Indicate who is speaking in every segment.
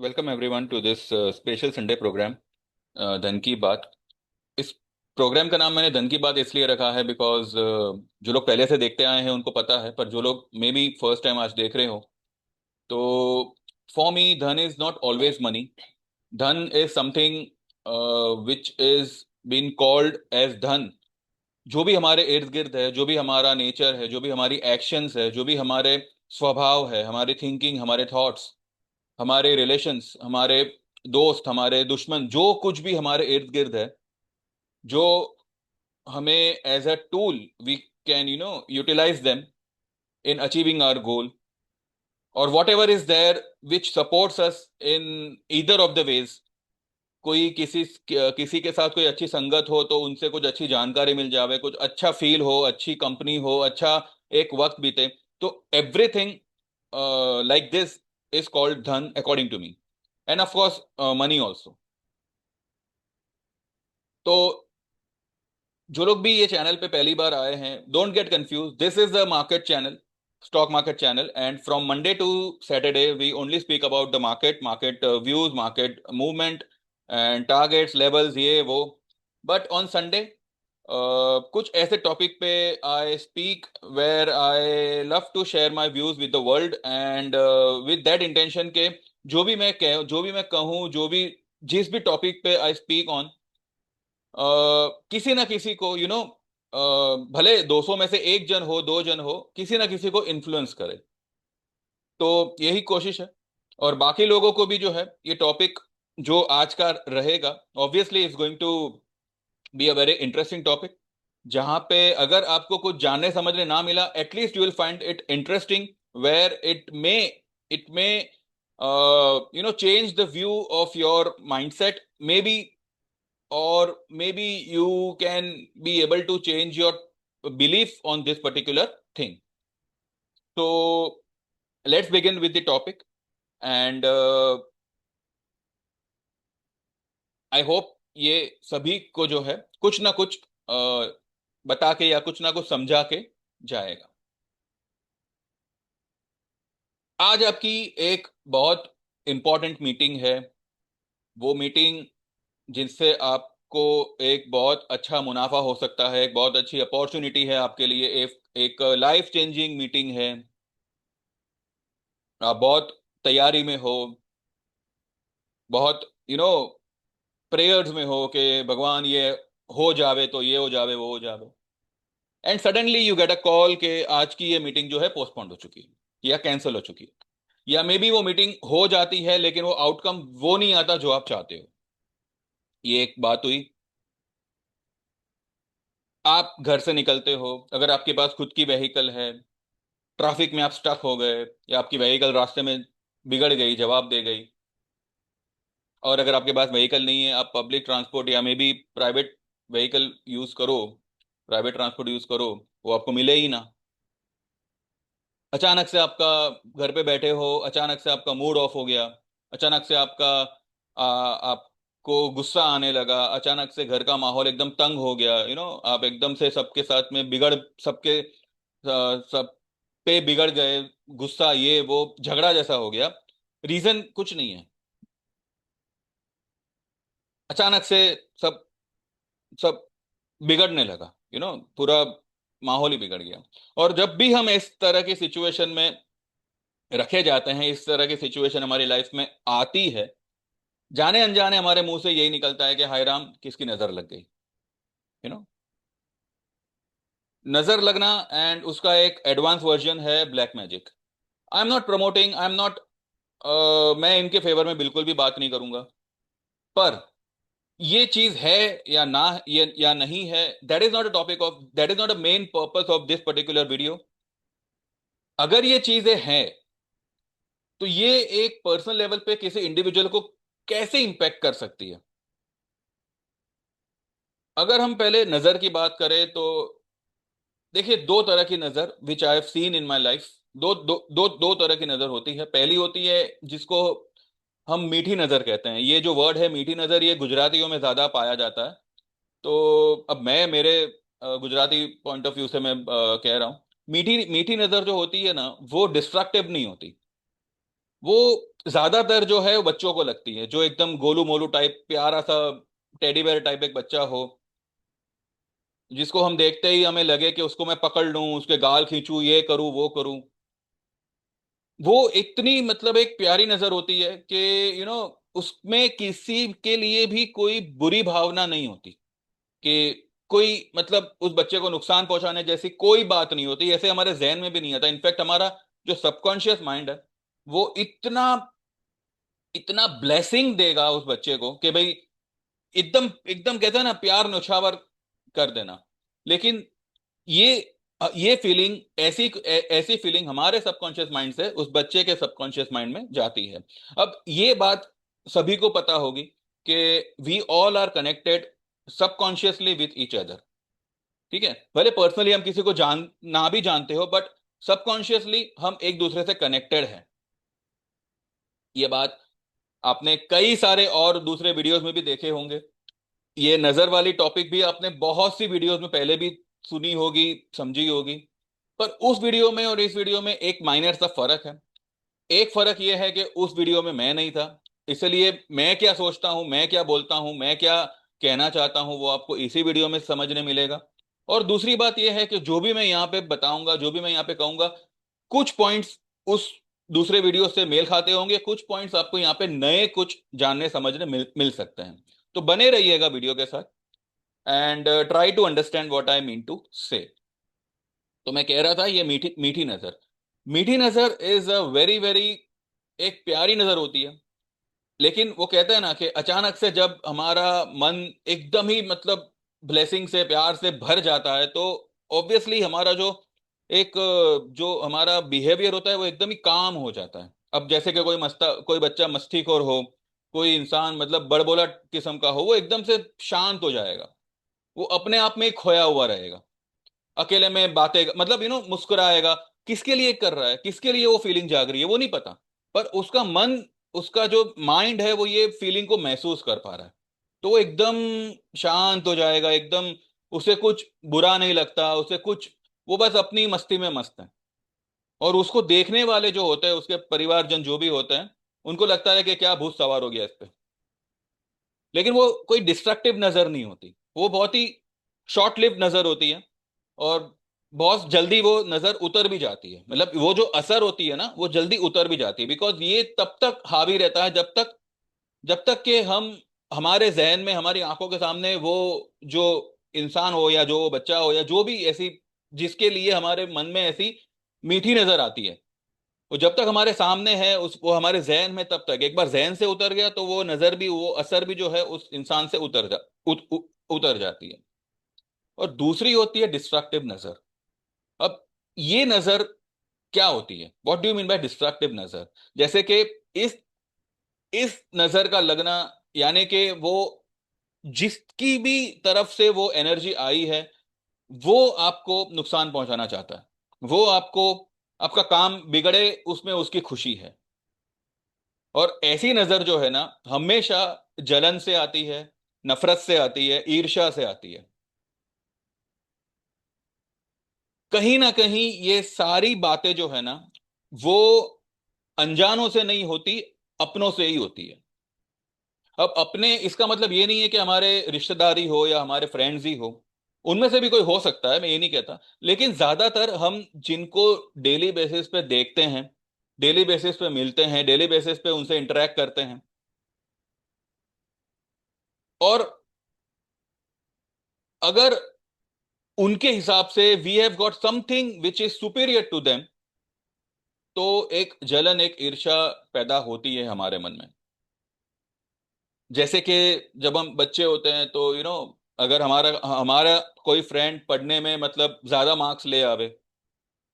Speaker 1: Welcome everyone to this special Sunday programme धन की बात। इस प्रोग्राम का नाम मैंने धन की बात इसलिए रखा है बिकॉज जो लोग पहले से देखते आए हैं उनको पता है, पर जो लोग मे बी फर्स्ट टाइम आज देख रहे हो तो for me dhan is not always money. Dhan is something which is been called as dhan. जो भी हमारे इर्द गिर्द है, जो भी हमारा नेचर है, जो भी हमारी एक्शंस है, जो भी हमारे स्वभाव है, हमारी थिंकिंग, हमारे थॉट्स, हमारे रिलेशंस, हमारे दोस्त, हमारे दुश्मन, जो कुछ भी हमारे इर्द गिर्द है, जो हमें as a tool we can utilise them in achieving our goal, और whatever is there which supports us in either of the ways. कोई किसी के साथ कोई अच्छी संगत हो तो उनसे कुछ अच्छी जानकारी मिल जावे, कुछ अच्छा फील हो, अच्छी कंपनी हो, अच्छा एक वक्त बीते, तो everything like this is called dhan according to me, and of course money also. तो जो लोग भी ये चैनल पे पहली बार आए हैं, don't get confuse, this is the market channel, stock market channel, and from Monday to Saturday we only speak about the market views, market movement and targets, levels, ये वो। बट ऑन संडे कुछ ऐसे topic पे I speak where I love to share my views with the world, and with that intention के जो भी मैं कहूँ, जो भी जिस भी टॉपिक पे आई स्पीक ऑन, किसी ना किसी को भले 200 में से एक जन हो, दो जन हो, किसी ना किसी को इन्फ्लुएंस करे। तो यही कोशिश है। और बाकी लोगों को भी जो है ये टॉपिक जो आज का रहेगा, obviously is going to be a very interesting topic, जहां पे अगर आपको कुछ जानने समझने ना मिला, at least you will find it interesting, where it may change the view of your mindset, may be, or maybe you can be able to change your belief on this particular thing. So let's begin with the topic, and I hope ये सभी को जो है कुछ ना कुछ बता के या कुछ ना कुछ समझा के जाएगा। आज आपकी एक बहुत इंपॉर्टेंट मीटिंग है, वो मीटिंग जिससे आपको एक बहुत अच्छा मुनाफा हो सकता है, एक बहुत अच्छी अपॉर्चुनिटी है आपके लिए, एक लाइफ चेंजिंग मीटिंग है। आप बहुत तैयारी में हो, बहुत प्रेयर्स में हो कि भगवान ये हो जावे तो ये हो जावे, वो हो जावे, and suddenly you get a call कि आज की ये मीटिंग जो है पोस्टपोन्ड हो चुकी है या कैंसिल हो चुकी है, या मे बी वो मीटिंग हो जाती है लेकिन वो आउटकम वो नहीं आता जो आप चाहते हो। ये एक बात हुई। आप घर से निकलते हो, अगर आपके पास खुद की व्हीकल है, ट्रैफिक में आप स्टक हो गए, या आपकी व्हीकल रास्ते में बिगड़ गई, जवाब दे गई, और अगर आपके पास व्हीकल नहीं है, आप पब्लिक ट्रांसपोर्ट या may be private vehicle use करो, प्राइवेट ट्रांसपोर्ट यूज करो, वो आपको मिले ही ना। अचानक से आपका घर पे बैठे हो, अचानक से आपका मूड ऑफ हो गया, अचानक से आपको गुस्सा आने लगा, अचानक से घर का माहौल एकदम तंग हो गया, आप एकदम से सबके साथ में सबके सब पे बिगड़ गए, गुस्सा, ये वो झगड़ा जैसा हो गया, रीजन कुछ नहीं है, अचानक से सब सब बिगड़ने लगा, पूरा माहौल ही बिगड़ गया। और जब भी हम इस तरह की सिचुएशन में रखे जाते हैं, इस तरह की सिचुएशन हमारी लाइफ में आती है, जाने अनजाने हमारे मुंह से यही निकलता है कि हाय राम, किसकी नजर लग गई। यू नो नजर लगना, एंड उसका एक एडवांस वर्जन है black magic. I am not promoting, I am not, मैं इनके फेवर में बिल्कुल भी बात नहीं करूंगा, पर ये चीज है या ना, ये या नहीं है, that is not a main purpose of this particular video. अगर ये चीजें हैं तो ये एक पर्सनल लेवल पे किसी इंडिविजुअल को कैसे इंपैक्ट कर सकती है। अगर हम पहले नजर की बात करें तो देखिए, दो तरह की नजर which I have seen in my life, दो तरह की नजर होती है। पहली होती है जिसको हम मीठी नजर कहते हैं। ये जो वर्ड है मीठी नजर, ये गुजरातियों में ज्यादा पाया जाता है। तो अब मैं मेरे गुजराती पॉइंट ऑफ व्यू से मैं कह रहा हूँ, मीठी मीठी नजर जो होती है ना, वो डिस्ट्रक्टिव नहीं होती। वो ज्यादातर जो है वो बच्चों को लगती है, जो एकदम गोलू मोलू टाइप प्यारा सा टेडी बेयर टाइप एक बच्चा हो, जिसको हम देखते ही हमें लगे कि उसको मैं पकड़ लूं, उसके गाल खींचूं, ये करूं वो करूं। वो इतनी मतलब एक प्यारी नजर होती है कि उसमें किसी के लिए भी कोई बुरी भावना नहीं होती, कि कोई मतलब उस बच्चे को नुकसान पहुंचाने जैसी कोई बात नहीं होती, ऐसे हमारे जहन में भी नहीं आता। इनफैक्ट हमारा जो सबकॉन्शियस माइंड है वो इतना इतना ब्लेसिंग देगा उस बच्चे को कि भाई एकदम एकदम कहते हैं ना प्यार न्यौछावर कर देना। लेकिन ये ये फीलिंग ऐसी फीलिंग हमारे सबकॉन्शियस माइंड से उस बच्चे के सबकॉन्शियस माइंड में जाती है। अब ये बात सभी को पता होगी कि we all are connected subconsciously with each other. ठीक है, भले पर्सनली हम किसी को जान ना भी जानते हो, बट सबकॉन्शियसली हम एक दूसरे से कनेक्टेड हैं। ये बात आपने कई सारे और दूसरे वीडियोस में भी देखे होंगे। ये नजर वाली टॉपिक भी आपने बहुत सी वीडियोस में पहले भी सुनी होगी, समझी होगी। पर उस वीडियो में और इस वीडियो में एक माइनर सा फर्क है। एक फर्क यह है कि उस वीडियो में मैं नहीं था, इसलिए मैं क्या सोचता हूं, मैं क्या बोलता हूं, मैं क्या कहना चाहता हूं, वो आपको इसी वीडियो में समझने मिलेगा। और दूसरी बात यह है कि जो भी मैं यहाँ पे बताऊंगा, जो भी मैं यहाँ पे कहूंगा, कुछ पॉइंट्स उस दूसरे वीडियो से मेल खाते होंगे, कुछ पॉइंट्स आपको यहाँ पे नए कुछ जानने समझने मिल सकते हैं। तो बने रहिएगा वीडियो के साथ and try to understand what I mean to say. तो मैं कह रहा था ये मीठी मीठी नजर, मीठी नजर इज अ वेरी वेरी एक प्यारी नजर होती है। लेकिन वो कहते हैं ना कि अचानक से जब हमारा मन एकदम ही मतलब ब्लेसिंग से प्यार से भर जाता है, तो ऑब्वियसली हमारा जो एक जो हमारा बिहेवियर होता है वो एकदम ही काम हो जाता है। अब जैसे कि कोई बच्चा मस्तीखोर हो, कोई इंसान मतलब बड़बोला किस्म का हो, वो एकदम से शांत हो जाएगा, वो अपने आप में ही खोया हुआ रहेगा, अकेले में बातें मतलब मुस्कुराएगा। किसके लिए कर रहा है, किसके लिए वो फीलिंग जाग रही है वो नहीं पता, पर उसका मन, उसका जो माइंड है वो ये फीलिंग को महसूस कर पा रहा है। तो वो एकदम शांत हो जाएगा, एकदम उसे कुछ बुरा नहीं लगता, उसे कुछ, वो बस अपनी मस्ती में मस्त है। और उसको देखने वाले जो होते हैं, उसके परिवारजन जो भी होते हैं, उनको लगता है कि क्या भूत सवार हो गया इस पे। लेकिन वो कोई डिस्ट्रक्टिव नजर नहीं होती, वो बहुत ही शॉर्ट लिव्ड नजर होती है। और बहुत जल्दी वो नजर उतर भी जाती है, मतलब वो जो असर होती है ना वो जल्दी उतर भी जाती है, बिकॉज ये तब तक हावी रहता है जब तक कि हम, हमारे जहन में, हमारी आंखों के सामने वो जो इंसान हो या जो बच्चा हो या जो भी ऐसी जिसके लिए हमारे मन में ऐसी मीठी नजर आती है, वो जब तक हमारे सामने है, उस वो हमारे जहन में, तब तक एक बार जहन से उतर गया तो वो नजर भी, वो असर भी जो है उस इंसान से उतर जाती है। और दूसरी होती है डिस्ट्रक्टिव नजर। अब ये नजर क्या होती है, what do you mean by destructive नजर? जैसे कि इस इस नजर का लगना, यानी कि वो जिसकी भी तरफ से वो एनर्जी आई है, वो आपको नुकसान पहुंचाना चाहता है, वो आपको, आपका काम बिगड़े उसमें उसकी खुशी है। और ऐसी नजर जो है ना, हमेशा जलन से आती है, नफरत से आती है, ईर्ष्या से आती है। कहीं ना कहीं ये सारी बातें जो है ना, वो अनजानों से नहीं होती, अपनों से ही होती है। अब अपने, इसका मतलब ये नहीं है कि हमारे रिश्तेदारी हो या हमारे फ्रेंड्स ही हो, उनमें से भी कोई हो सकता है, मैं ये नहीं कहता। लेकिन ज्यादातर हम जिनको डेली बेसिस पे देखते हैं, डेली बेसिस पे मिलते हैं, डेली बेसिस पे उनसे इंटरेक्ट करते हैं, और अगर उनके हिसाब से we have got something which is superior to them, तो एक जलन, एक ईर्ष्या पैदा होती है हमारे मन में। जैसे कि जब हम बच्चे होते हैं तो अगर हमारा हमारा कोई फ्रेंड पढ़ने में मतलब ज्यादा मार्क्स ले आवे,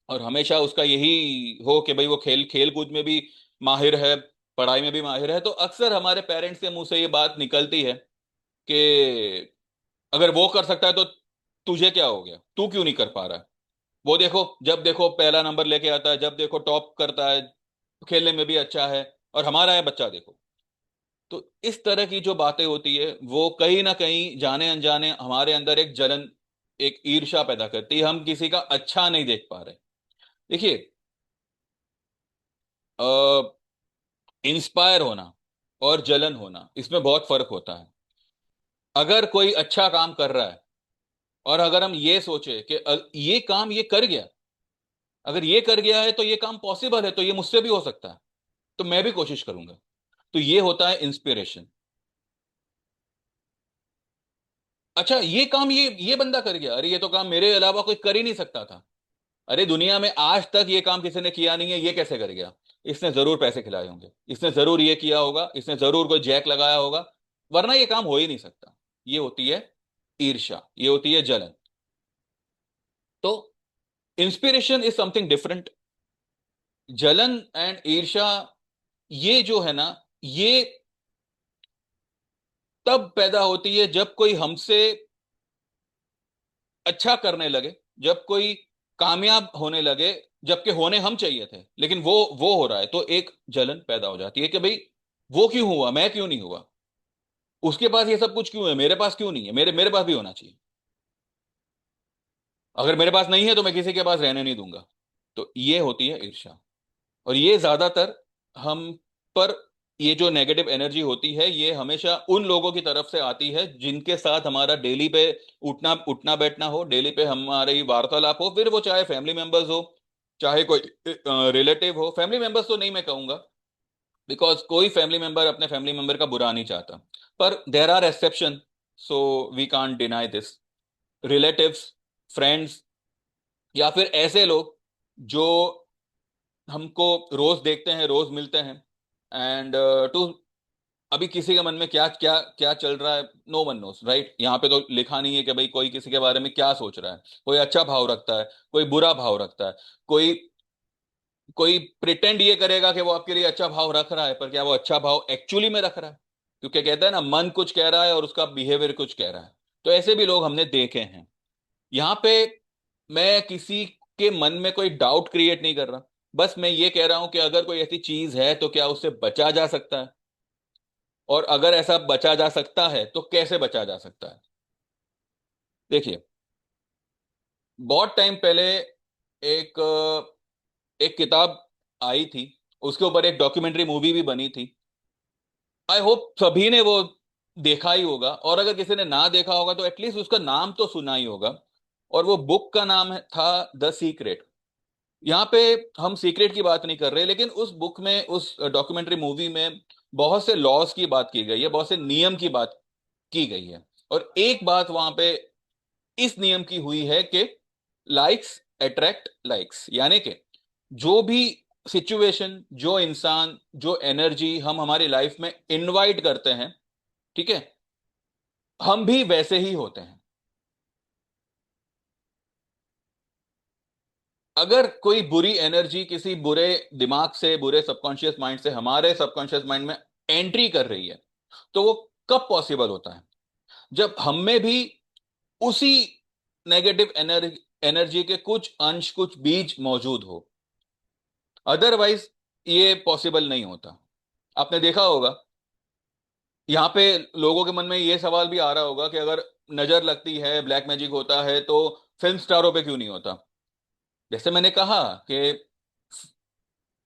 Speaker 1: और हमेशा उसका यही हो कि भाई वो खेल खेल कूद में भी माहिर है, पढ़ाई में भी माहिर है, तो अक्सर हमारे पेरेंट्स के मुंह से ये बात निकलती है कि अगर वो कर सकता है तो तुझे क्या हो गया, तू क्यों नहीं कर पा रहा है? वो देखो, जब देखो पहला नंबर लेके आता है, जब देखो टॉप करता है, खेलने में भी अच्छा है, और हमारा है बच्चा देखो। तो इस तरह की जो बातें होती है वो कहीं ना कहीं जाने अनजाने हमारे अंदर एक जलन, एक ईर्ष्या पैदा करती है, हम किसी का अच्छा नहीं देख पा रहे। देखिए, इंस्पायर होना और जलन होना, इसमें बहुत फर्क होता है। अगर कोई अच्छा काम कर रहा है और अगर हम ये सोचे कि ये काम ये कर गया, अगर ये कर गया है तो ये काम पॉसिबल है, तो ये मुझसे भी हो सकता है, तो मैं भी कोशिश करूंगा। तो ये होता है इंस्पिरेशन। अच्छा, ये काम ये बंदा कर गया, अरे ये तो काम मेरे अलावा कोई कर ही नहीं सकता था। अरे दुनिया में आज तक ये काम किसी ने किया नहीं है, ये कैसे कर गया? इसने जरूर पैसे खिलाए होंगे, इसने जरूर ये किया होगा, इसने जरूर कोई जैक लगाया होगा, वरना ये काम हो ही नहीं सकता। ये होती है ईर्ष्या, ये होती है जलन। तो इंस्पिरेशन इज समथिंग डिफरेंट। जलन एंड ईर्ष्या, ये जो है ना, ये तब पैदा होती है जब कोई हमसे अच्छा करने लगे, जब कोई कामयाब होने लगे, जबकि होने हम चाहिए थे लेकिन वो हो रहा है, तो एक जलन पैदा हो जाती है कि भाई वो क्यों हुआ, मैं क्यों नहीं हुआ? उसके पास ये सब कुछ क्यों है, मेरे पास क्यों नहीं है? मेरे मेरे पास भी होना चाहिए। अगर मेरे पास नहीं है तो मैं किसी के पास रहने नहीं दूंगा। तो ये होती है ईर्ष्या। और ये ज्यादातर हम पर, ये जो नेगेटिव एनर्जी होती है ये हमेशा उन लोगों की तरफ से आती है जिनके साथ हमारा डेली पे उठना उठना बैठना हो, डेली पे हमारी वार्तालाप हो, फिर वो चाहे फैमिली मेंबर्स हो, चाहे कोई रिलेटिव हो। फैमिली मेंबर्स तो नहीं मैं कहूंगा, बिकॉज कोई फैमिली मेंबर अपने फैमिली मेंबर का बुरा नहीं चाहता, पर there are exception, so we can't deny this. Relatives, friends, या फिर ऐसे लोग जो हमको रोज देखते हैं, रोज मिलते हैं, एंड टू, अभी किसी के मन में क्या क्या क्या चल रहा है, नो वन नोस, राइट? यहाँ पे तो लिखा नहीं है कि भाई कोई किसी के बारे में क्या सोच रहा है। कोई अच्छा भाव रखता है, कोई बुरा भाव रखता है, कोई कोई प्रिटेंड ये करेगा कि वो आपके लिए अच्छा भाव रख रहा है, पर क्या वो अच्छा भाव एक्चुअली में रख रहा है? क्योंकि कहते हैं ना, मन कुछ कह रहा है और उसका बिहेवियर कुछ कह रहा है। तो ऐसे भी लोग हमने देखे हैं। यहाँ पे मैं किसी के मन में कोई डाउट क्रिएट नहीं कर रहा, बस मैं ये कह रहा हूं कि अगर कोई ऐसी चीज है तो क्या उससे बचा जा सकता है, और अगर ऐसा बचा जा सकता है तो कैसे बचा जा सकता है। देखिए, बहुत टाइम पहले एक एक किताब आई थी, उसके ऊपर एक डॉक्यूमेंट्री मूवी भी बनी थी। आई होप सभी ने वो देखा ही होगा, और अगर किसी ने ना देखा होगा तो एटलीस्ट उसका नाम तो सुना ही होगा। और वो बुक का नाम था द सीक्रेट। यहाँ पे हम सीक्रेट की बात नहीं कर रहे, लेकिन उस बुक में, उस डॉक्यूमेंट्री मूवी में बहुत से लॉज की बात की गई है, बहुत से नियम की बात की गई है। और एक बात वहां पे इस नियम की हुई है कि लाइक्स अट्रैक्ट लाइक्स, यानी कि जो भी सिचुएशन, जो इंसान, जो एनर्जी हम हमारी लाइफ में इनवाइट करते हैं, ठीक है, हम भी वैसे ही होते हैं। अगर कोई बुरी एनर्जी किसी बुरे दिमाग से, बुरे सबकॉन्शियस माइंड से हमारे सबकॉन्शियस माइंड में एंट्री कर रही है, तो वो कब पॉसिबल होता है? जब हम में भी उसी नेगेटिव एनर्जी के कुछ अंश, कुछ बीज मौजूद हो। अदरवाइज ये पॉसिबल नहीं होता। आपने देखा होगा, यहाँ पे लोगों के मन में ये सवाल भी आ रहा होगा कि अगर नजर लगती है, ब्लैक मैजिक होता है, तो फिल्म स्टारों पे क्यों नहीं होता? जैसे मैंने कहा कि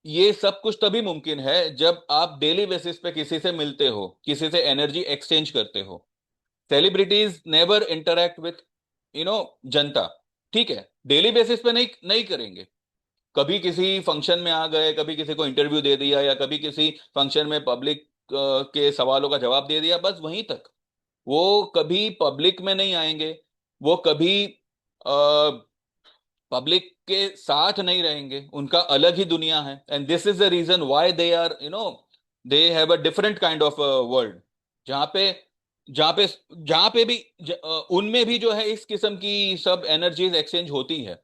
Speaker 1: ये सब कुछ तभी मुमकिन है जब आप डेली बेसिस पे किसी से मिलते हो, किसी से एनर्जी एक्सचेंज करते हो। Celebrities never interact with, you know, जनता, ठीक है, डेली बेसिस पे नहीं नहीं करेंगे। कभी किसी फंक्शन में आ गए, कभी किसी को इंटरव्यू दे दिया, या कभी किसी फंक्शन में पब्लिक के सवालों का जवाब दे दिया, बस वहीं तक। वो कभी पब्लिक में नहीं आएंगे, वो कभी पब्लिक के साथ नहीं रहेंगे, उनका अलग ही दुनिया है। And this is the reason why they are, they have a different kind of world, जहाँ पे जहाँ पे जहाँ पे भी उनमें भी जो है इस किस्म की सब एनर्जीज एक्सचेंज होती है।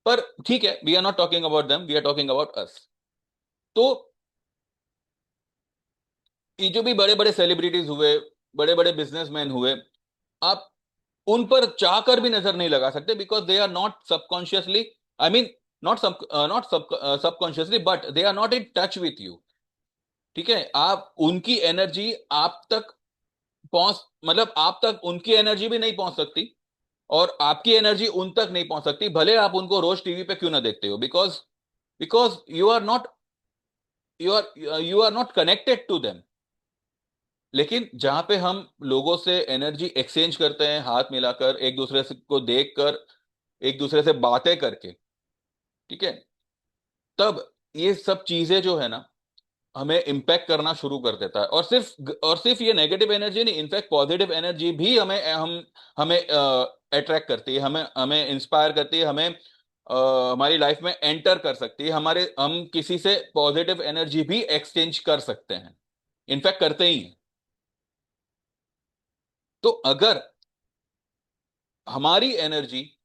Speaker 1: पर ठीक है, we are not talking about them, we are talking about us. तो ये जो भी बड़े बड़े सेलिब्रिटीज हुए, बड़े बड़े बिजनेसमैन हुए, आप उन पर चाहकर भी नजर नहीं लगा सकते, because they are not subconsciously, I mean, not subconsciously, but they are not in touch with you. ठीक है, आप उनकी एनर्जी आप तक पहुंच, मतलब आप तक उनकी एनर्जी भी नहीं पहुंच सकती, और आपकी एनर्जी उन तक नहीं पहुंच सकती, भले आप उनको रोज टीवी पे क्यों ना देखते हो, because because you are not you are not connected to them. लेकिन जहां पे हम लोगों से एनर्जी एक्सचेंज करते हैं, हाथ मिलाकर, एक दूसरे से को देखकर, एक दूसरे से बातें करके, ठीक है, तब ये सब चीजें जो है ना, हमें इम्पैक्ट करना शुरू कर देता है। और सिर्फ ये नेगेटिव एनर्जी नहीं, इनफैक्ट पॉजिटिव एनर्जी भी हमें अट्रैक्ट करती है, हमें हमें इंस्पायर करती है, हमें हमारी लाइफ में एंटर कर सकती है। हम किसी से पॉजिटिव एनर्जी भी एक्सचेंज कर सकते हैं, इनफैक्ट करते ही हैं। तो अगर हमारी एनर्जी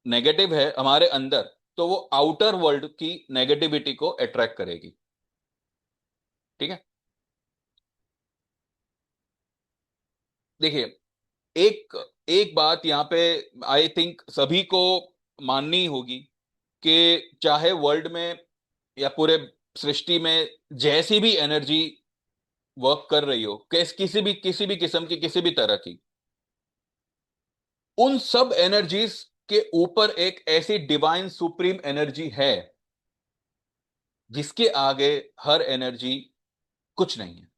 Speaker 1: नेगेटिव है हमारे अंदर, तो वो आउटर वर्ल्ड की नेगेटिविटी को अट्रैक्ट करेगी। ठीक है। देखिए, एक एक बात यहाँ पे आई थिंक सभी को माननी होगी कि चाहे वर्ल्ड में या पूरे सृष्टि में जैसी भी एनर्जी वर्क कर रही हो, किसी भी किस्म की, किसी भी तरह की, उन सब एनर्जीज के ऊपर एक ऐसी डिवाइन सुप्रीम एनर्जी है जिसके आगे हर एनर्जी कुछ नहीं है।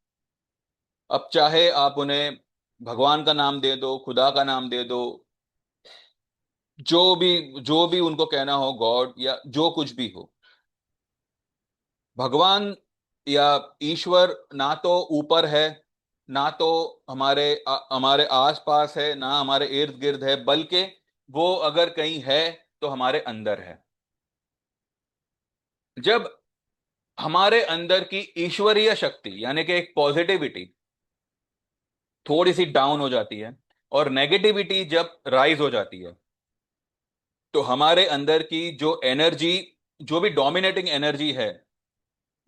Speaker 1: अब चाहे आप उन्हें भगवान का नाम दे दो, खुदा का नाम दे दो, जो भी उनको कहना हो, गॉड या जो कुछ भी हो, भगवान या ईश्वर ना तो ऊपर है, ना तो हमारे आस पास है, ना हमारे इर्द गिर्द है, बल्कि वो अगर कहीं है तो हमारे अंदर है। जब हमारे अंदर की ईश्वरीय शक्ति यानी कि एक पॉजिटिविटी थोड़ी सी डाउन हो जाती है और नेगेटिविटी जब राइज हो जाती है, तो हमारे अंदर की जो एनर्जी, जो भी डोमिनेटिंग एनर्जी है,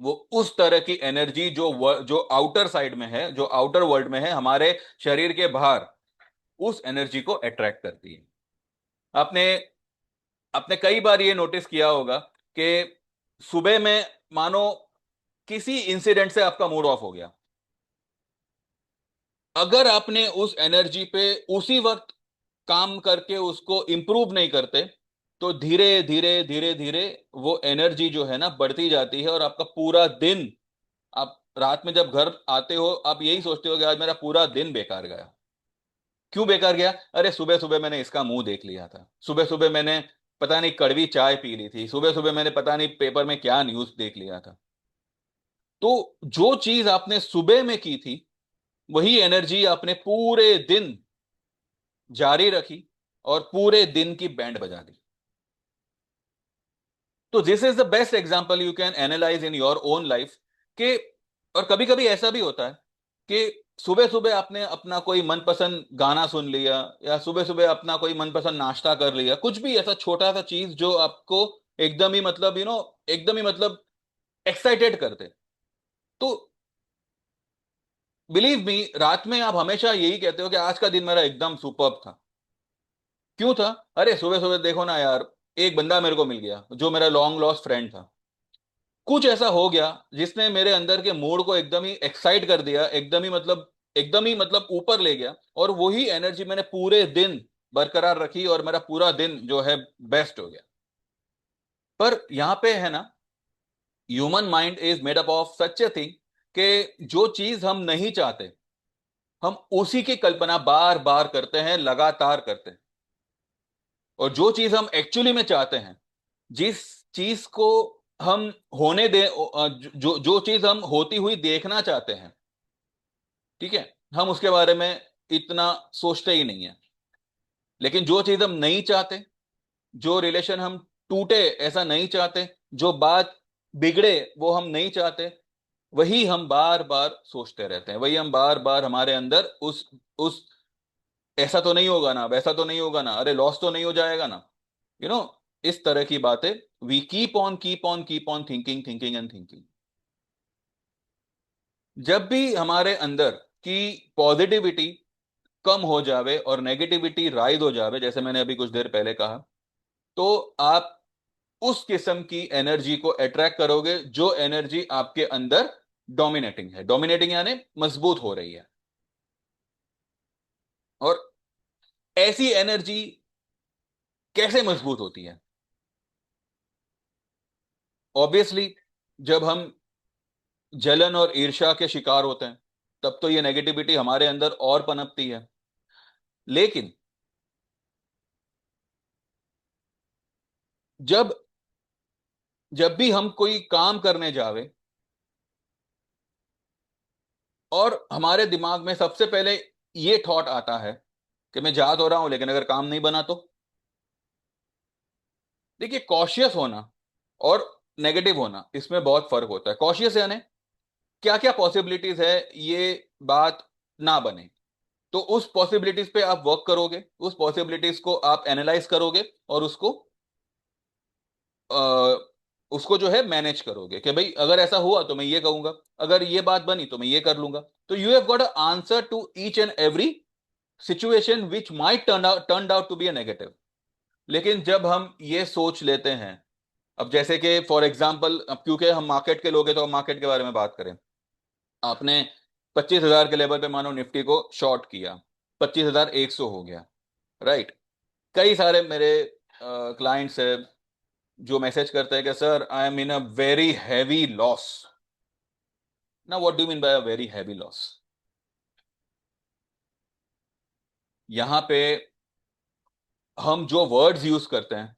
Speaker 1: वो उस तरह की एनर्जी जो आउटर साइड में है, जो आउटर वर्ल्ड में है, हमारे शरीर के बाहर, उस एनर्जी को अट्रैक्ट करती है। आपने आपने कई बार ये नोटिस किया होगा कि सुबह में मानो किसी इंसिडेंट से आपका मूड ऑफ हो गया, अगर आपने उस एनर्जी पे उसी वक्त काम करके उसको इंप्रूव नहीं करते, तो धीरे धीरे धीरे धीरे वो एनर्जी जो है ना बढ़ती जाती है, और आपका पूरा दिन, आप रात में जब घर आते हो, आप यही सोचते हो कि आज मेरा पूरा दिन बेकार गया। क्यों बेकार गया? अरे सुबह सुबह मैंने इसका मुंह देख लिया था, सुबह सुबह मैंने पता नहीं कड़वी चाय पी ली थी, सुबह सुबह मैंने पता नहीं पेपर में क्या न्यूज देख लिया था। तो जो चीज आपने सुबह में की थी, वही एनर्जी आपने पूरे दिन जारी रखी और पूरे दिन की बैंड बजा दी। तो this is the best example you can analyse in your own life के। और कभी कभी ऐसा भी होता है कि सुबह सुबह आपने अपना कोई मनपसंद गाना सुन लिया, या सुबह सुबह अपना कोई मनपसंद नाश्ता कर लिया, कुछ भी ऐसा छोटा सा चीज जो आपको एकदम ही मतलब एकदम ही मतलब एक्साइटेड करते। तो बिलीव मी, रात में आप हमेशा यही कहते हो कि आज का दिन मेरा एकदम सुपर्ब था। क्यों था? अरे सुबह सुबह देखो ना यार, एक बंदा मेरे को मिल गया जो मेरा लॉन्ग लॉस्ट फ्रेंड था। कुछ ऐसा हो गया जिसने मेरे अंदर के मूड को एकदम ही एक्साइट कर दिया, एकदम ही मतलब ऊपर ले गया, और वही एनर्जी मैंने पूरे दिन बरकरार रखी और मेरा पूरा दिन जो है बेस्ट हो गया। पर यहां पे है ना, human mind is made up of such a thing कि जो चीज हम नहीं चाहते, हम उसी की कल्पना बार बार करते हैं, लगातार करते हैं। और जो चीज हम एक्चुअली में चाहते हैं, जिस चीज को हम होने दे, जो जो चीज हम होती हुई देखना चाहते हैं, ठीक है, हम उसके बारे में इतना सोचते ही नहीं है। लेकिन जो चीज हम नहीं चाहते, जो रिलेशन हम टूटे ऐसा नहीं चाहते, जो बात बिगड़े वो हम नहीं चाहते, वही हम बार बार सोचते रहते हैं, वही हम बार बार हमारे अंदर उस ऐसा तो नहीं होगा ना, वैसा तो नहीं होगा ना, अरे लॉस तो नहीं हो जाएगा ना, यू नो इस तरह की बातें। We keep on thinking thinking and thinking. जब भी हमारे अंदर की पॉजिटिविटी कम हो जावे और नेगेटिविटी राइज हो जावे, जैसे मैंने अभी कुछ देर पहले कहा, तो आप उस किस्म की एनर्जी को अट्रैक्ट करोगे जो एनर्जी आपके अंदर डोमिनेटिंग है। डोमिनेटिंग यानी मजबूत हो रही है। और ऐसी एनर्जी कैसे मजबूत होती है? ऑब्वियसली, जब हम जलन और ईर्ष्या के शिकार होते हैं, तब तो ये नेगेटिविटी हमारे अंदर और पनपती है। लेकिन जब जब भी हम कोई काम करने जावे और हमारे दिमाग में सबसे पहले ये थॉट आता है कि मैं जा तो रहा हूं लेकिन अगर काम नहीं बना तो। देखिए, कॉशियस होना और नेगेटिव होना, इसमें बहुत फर्क होता है। कॉशियस यानी क्या क्या पॉसिबिलिटीज है ये बात ना बने, तो उस पॉसिबिलिटीज पे आप वर्क करोगे, उस पॉसिबिलिटीज को आप एनालाइज करोगे और उसको जो है मैनेज करोगे कि भाई अगर ऐसा हुआ तो मैं ये कहूंगा, अगर ये बात बनी तो मैं ये कर लूंगा। तो you have got a answer to each and every situation which might turn out to be a negative. लेकिन जब हम ये सोच लेते हैं, अब जैसे कि फॉर एग्जाम्पल, अब क्योंकि हम मार्केट के लोग हैं तो हम मार्केट के बारे में बात करें। आपने 25,000 के लेवल पे मानो निफ्टी को शॉर्ट किया, 25,100 हो गया, राइट। कई सारे मेरे क्लाइंट्स है जो मैसेज करते हैं कि sir I am in a very heavy loss. ना, what do mean by a very heavy loss? यहां पे हम जो वर्ड्स यूज करते हैं,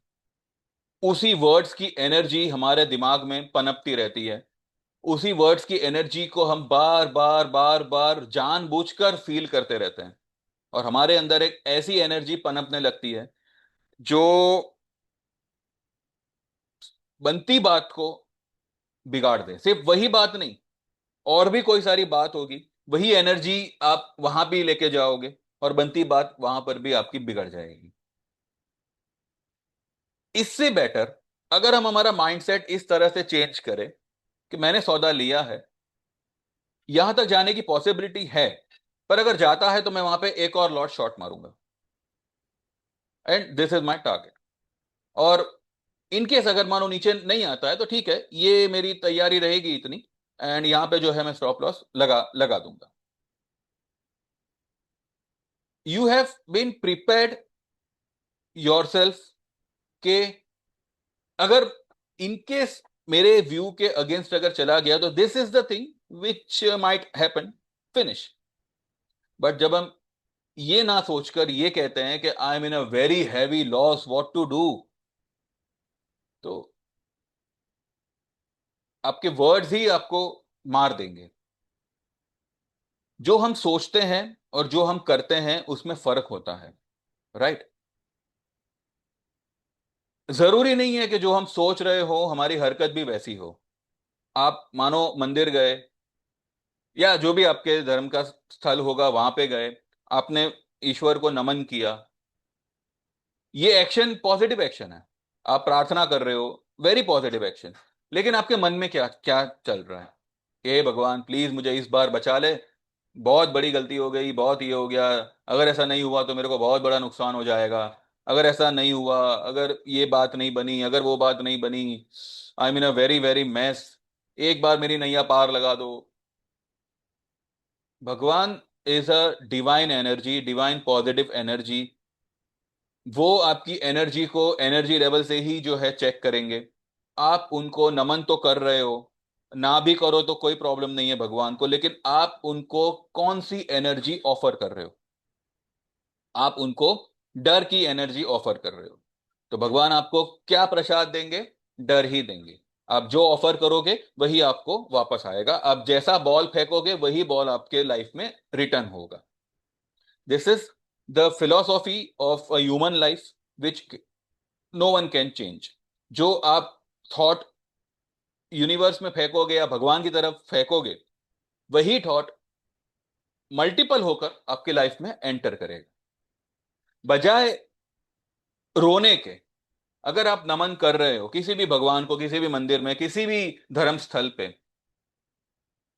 Speaker 1: उसी वर्ड्स की एनर्जी हमारे दिमाग में पनपती रहती है। उसी वर्ड्स की एनर्जी को हम बार बार बार बार जानबूझकर फील करते रहते हैं, और हमारे अंदर एक ऐसी एनर्जी पनपने लगती है जो बनती बात को बिगाड़ दे। सिर्फ वही बात नहीं, और भी कोई सारी बात होगी, वही एनर्जी आप वहां भी लेके जाओगे और बनती बात वहां पर भी आपकी बिगड़ जाएगी। इससे बेटर अगर हम हमारा माइंडसेट इस तरह से चेंज करें कि मैंने सौदा लिया है, यहां तक जाने की पॉसिबिलिटी है, पर अगर जाता है तो मैं वहां पे एक और लॉट शॉर्ट मारूंगा, and this is my target. और इनकेस अगर मानो नीचे नहीं आता है तो ठीक है, ये मेरी तैयारी रहेगी इतनी, एंड यहां पे जो है मैं स्टॉप लॉस लगा लगा दूंगा। You have been prepared yourself के अगर इनकेस मेरे व्यू के अगेंस्ट अगर चला गया तो this is the thing which might happen, finish. But जब हम ये ना सोचकर ये कहते हैं कि I am in a very heavy loss, what to do, तो आपके वर्ड्स ही आपको मार देंगे। जो हम सोचते हैं और जो हम करते हैं उसमें फर्क होता है, राइट। जरूरी नहीं है कि जो हम सोच रहे हो हमारी हरकत भी वैसी हो। आप मानो मंदिर गए, या जो भी आपके धर्म का स्थल होगा वहां पे गए, आपने ईश्वर को नमन किया, ये एक्शन पॉजिटिव एक्शन है। आप प्रार्थना कर रहे हो, वेरी पॉजिटिव एक्शन। लेकिन आपके मन में क्या क्या चल रहा है? हे भगवान प्लीज मुझे इस बार बचा ले, बहुत बड़ी गलती हो गई, बहुत ये हो गया, अगर ऐसा नहीं हुआ तो मेरे को बहुत बड़ा नुकसान हो जाएगा, अगर ऐसा नहीं हुआ, अगर ये बात नहीं बनी, अगर वो बात नहीं बनी, I mean a very very mess, एक बार मेरी नैया पार लगा दो। Bhagwan is a divine energy, divine positive energy. वो आपकी एनर्जी को एनर्जी लेवल से ही जो है चेक करेंगे। आप उनको नमन तो कर रहे हो, ना भी करो तो कोई प्रॉब्लम नहीं है भगवान को, लेकिन आप उनको कौन सी एनर्जी ऑफर कर रहे हो? आप उनको डर की एनर्जी ऑफर कर रहे हो, तो भगवान आपको क्या प्रसाद देंगे? डर ही देंगे। आप जो ऑफर करोगे वही आपको वापस आएगा, आप जैसा बॉल फेंकोगे वही बॉल आपके लाइफ में रिटर्न होगा। This is the philosophy of a human life which no one can change. जो आप थॉट यूनिवर्स में फेंकोगे या भगवान की तरफ फेंकोगे, वही थॉट मल्टीपल होकर आपकी लाइफ में एंटर करेगा। बजाय रोने के, अगर आप नमन कर रहे हो किसी भी भगवान को, किसी भी मंदिर में, किसी भी धर्म स्थल पे,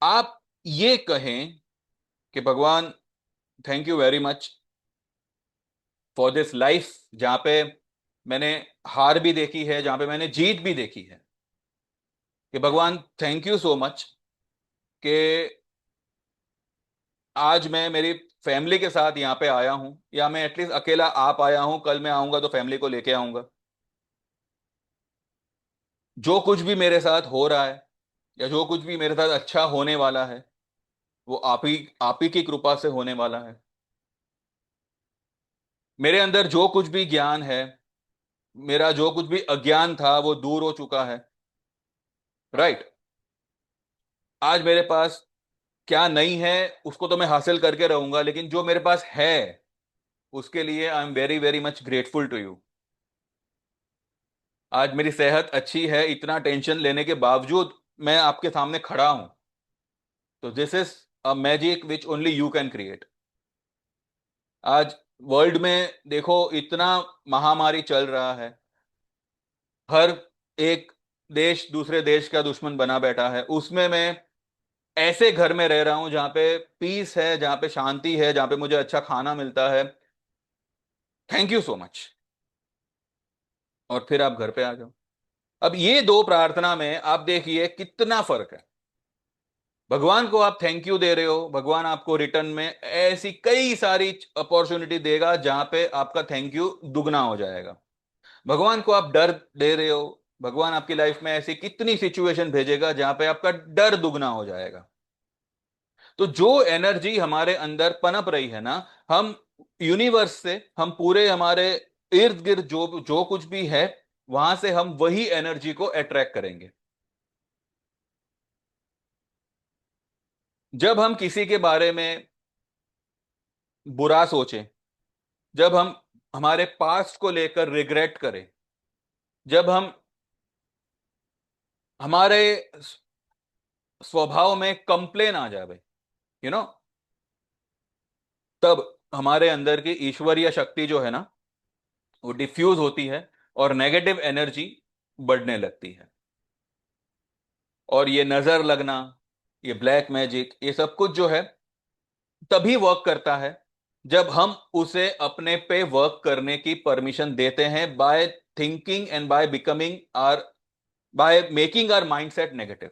Speaker 1: आप ये कहें कि भगवान thank you very much for this life, जहां पे मैंने हार भी देखी है, जहां पे मैंने जीत भी देखी है, कि भगवान थैंक यू सो मच कि आज मैं मेरी फैमिली के साथ यहाँ पे आया हूं, या मैं एटलीस्ट अकेला आ पाया हूं, कल मैं आऊंगा तो फैमिली को लेके आऊंगा। जो कुछ भी मेरे साथ हो रहा है या जो कुछ भी मेरे साथ अच्छा होने वाला है वो आप ही की कृपा से होने वाला है। मेरे अंदर जो कुछ भी ज्ञान है, मेरा जो कुछ भी अज्ञान था वो दूर हो चुका है। राइट। आज मेरे पास क्या नहीं है उसको तो मैं हासिल करके रहूंगा, लेकिन जो मेरे पास है उसके लिए I am very very much grateful to you. आज मेरी सेहत अच्छी है, इतना टेंशन लेने के बावजूद मैं आपके सामने खड़ा हूं। तो this is a magic which only you can create. आज वर्ल्ड में देखो, इतना महामारी चल रहा है, हर एक देश दूसरे देश का दुश्मन बना बैठा है, उसमें मैं ऐसे घर में रह रहा हूं जहां पे पीस है, जहां पे शांति है, जहां पे मुझे अच्छा खाना मिलता है। Thank you so much. और फिर आप घर पे आ जाओ। अब ये दो प्रार्थना में आप देखिए कितना फर्क है। भगवान को आप थैंक यू दे रहे हो, भगवान आपको रिटर्न में ऐसी कई सारी अपॉर्चुनिटी देगा जहां पे आपका थैंक यू दुगना हो जाएगा। भगवान को आप डर दे रहे हो, भगवान आपकी लाइफ में ऐसी कितनी सिचुएशन भेजेगा जहां पे आपका डर दुगना हो जाएगा। तो जो एनर्जी हमारे अंदर पनप रही है ना, हम यूनिवर्स से, हम पूरे हमारे इर्द गिर्द जो जो कुछ भी है, वहां से हम वही एनर्जी को अट्रैक्ट करेंगे। जब हम किसी के बारे में बुरा सोचें, जब हम हमारे पास्ट को लेकर रिग्रेट करें, जब हम हमारे स्वभाव में कंप्लेन आ जाए, यू नो, तब हमारे अंदर की ईश्वरीय शक्ति जो है ना, वो डिफ्यूज होती है और नेगेटिव एनर्जी बढ़ने लगती है। और ये नजर लगना, ये ब्लैक मैजिक, ये सब कुछ जो है तभी वर्क करता है जब हम उसे अपने पे वर्क करने की परमिशन देते हैं, by thinking and by becoming are, by making our mindset negative.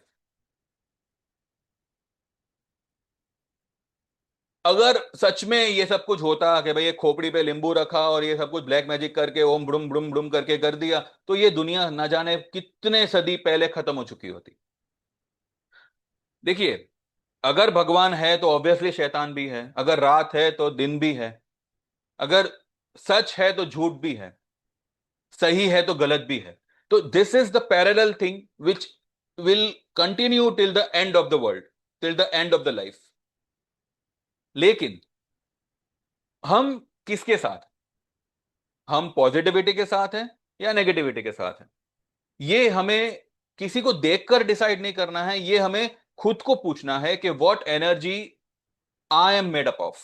Speaker 1: अगर सच में ये सब कुछ होता कि भाई ये खोपड़ी पे नींबू रखा और ये सब कुछ ब्लैक मैजिक करके ओम ब्रुम ब्रुम ब्रुम करके कर दिया, तो ये दुनिया ना जाने कितने सदी पहले खत्म हो चुकी होती। देखिए, अगर भगवान है तो ऑब्वियसली शैतान भी है, अगर रात है तो दिन भी है, अगर सच है तो झूठ भी है, सही है तो गलत भी है। तो this is the parallel thing which will continue till the end of the world, till the end of the life. लेकिन हम किसके साथ, हम पॉजिटिविटी के साथ हैं या नेगेटिविटी के साथ हैं, ये हमें किसी को देखकर डिसाइड नहीं करना है, ये हमें खुद को पूछना है कि what energy I am made up of.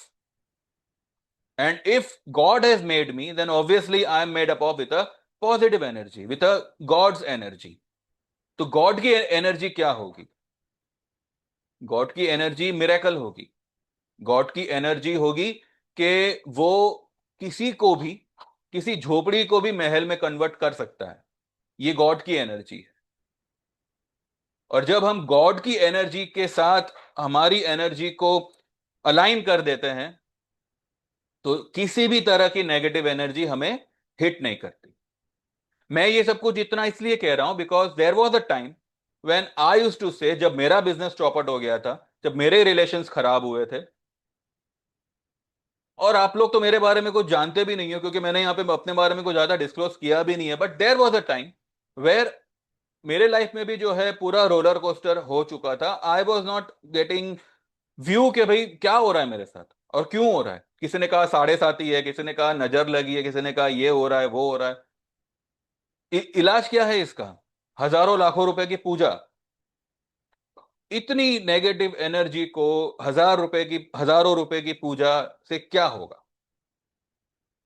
Speaker 1: And if God has made me, then obviously I am made up of with a positive energy, with a God's energy. तो गॉड की एनर्जी क्या होगी? गॉड की energy miracle होगी। God की energy होगी कि वो किसी को भी, किसी झोपड़ी को भी महल में कन्वर्ट कर सकता है। ये गॉड की एनर्जी है। और जब हम गॉड की एनर्जी के साथ हमारी एनर्जी को अलाइन कर देते हैं, तो किसी भी तरह की नेगेटिव एनर्जी हमें हिट नहीं करती। मैं ये सब कुछ इतना इसलिए कह रहा हूं because there was a time when I used to say, जब मेरा बिजनेस चौपट हो गया था, जब मेरे रिलेशंस खराब हुए थे, और आप लोग तो मेरे बारे में कुछ जानते भी नहीं हो क्योंकि मैंने यहां पे अपने बारे में कुछ ज्यादा डिस्क्लोज किया भी नहीं है, but there was a time where मेरे लाइफ में भी जो है पूरा रोलर कोस्टर हो चुका था। I was not getting view के भाई क्या हो रहा है मेरे साथ और क्यों हो रहा है। किसी ने कहा साढ़े साथी है, किसी ने कहा नजर लगी है, किसी ने कहा ये हो रहा है वो हो रहा है। इलाज क्या है इसका? हजारों लाखों रुपए की पूजा। इतनी नेगेटिव एनर्जी को हजारों रुपए की पूजा से क्या होगा?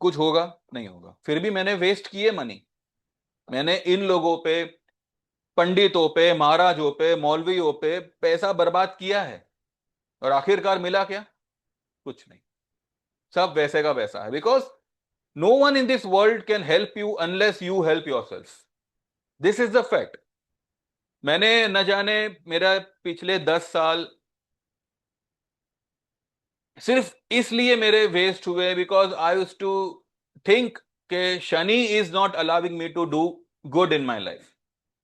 Speaker 1: कुछ होगा नहीं होगा। फिर भी मैंने वेस्ट किए मनी, मैंने इन लोगों पे, पंडितों पे, महाराजों पे, मौलवियों पे पैसा बर्बाद किया है, और आखिरकार मिला क्या? कुछ नहीं। सब वैसे का वैसा है, because no one in this world can help you unless you help yourself. This is the fact. मैंने न जाने मेरा पिछले 10 साल सिर्फ इसलिए मेरे वेस्ट हुए because I used to think कि Shani is not allowing me to do good in my life.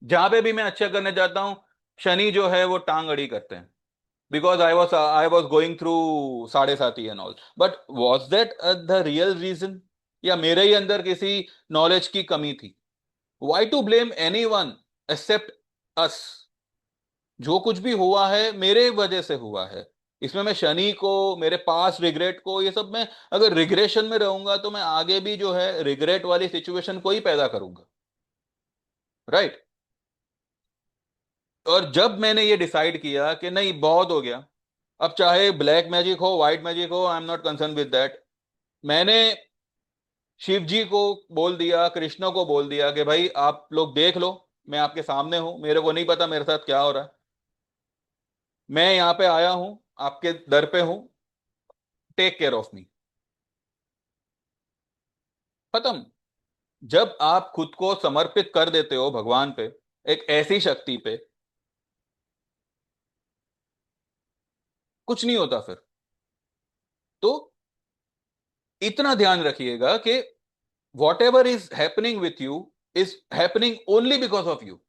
Speaker 1: जहां पे भी मैं अच्छा करने जाता हूं, शनि जो है वो टांग अड़ी करते हैं, because I was going through Sade Sati and all, but was that the real reason, या मेरे ही अंदर किसी नॉलेज की कमी थी? Why to blame anyone except us? जो कुछ भी हुआ है मेरे वजह से हुआ है। इसमें मैं शनि को, मेरे पास रिग्रेट को, ये सब मैं अगर रिग्रेशन में रहूंगा तो मैं आगे भी जो है रिग्रेट वाली सिचुएशन को ही पैदा करूंगा, राइट? और जब मैंने ये डिसाइड किया कि नहीं, बहुत हो गया, अब चाहे ब्लैक मैजिक हो, व्हाइट मैजिक हो, I am not concern with that, मैंने शिव जी को बोल दिया, कृष्ण को बोल दिया कि भाई आप लोग देख लो, मैं आपके सामने हूं, मेरे को नहीं पता मेरे साथ क्या हो रहा है, मैं यहाँ पे आया हूं, आपके दर पे हूं, टेक केयर ऑफ मी। खत्म। जब आप खुद को समर्पित कर देते हो भगवान पे, एक ऐसी शक्ति पे, कुछ नहीं होता फिर। तो इतना ध्यान रखिएगा कि what ever is happening with you is happening only because of you.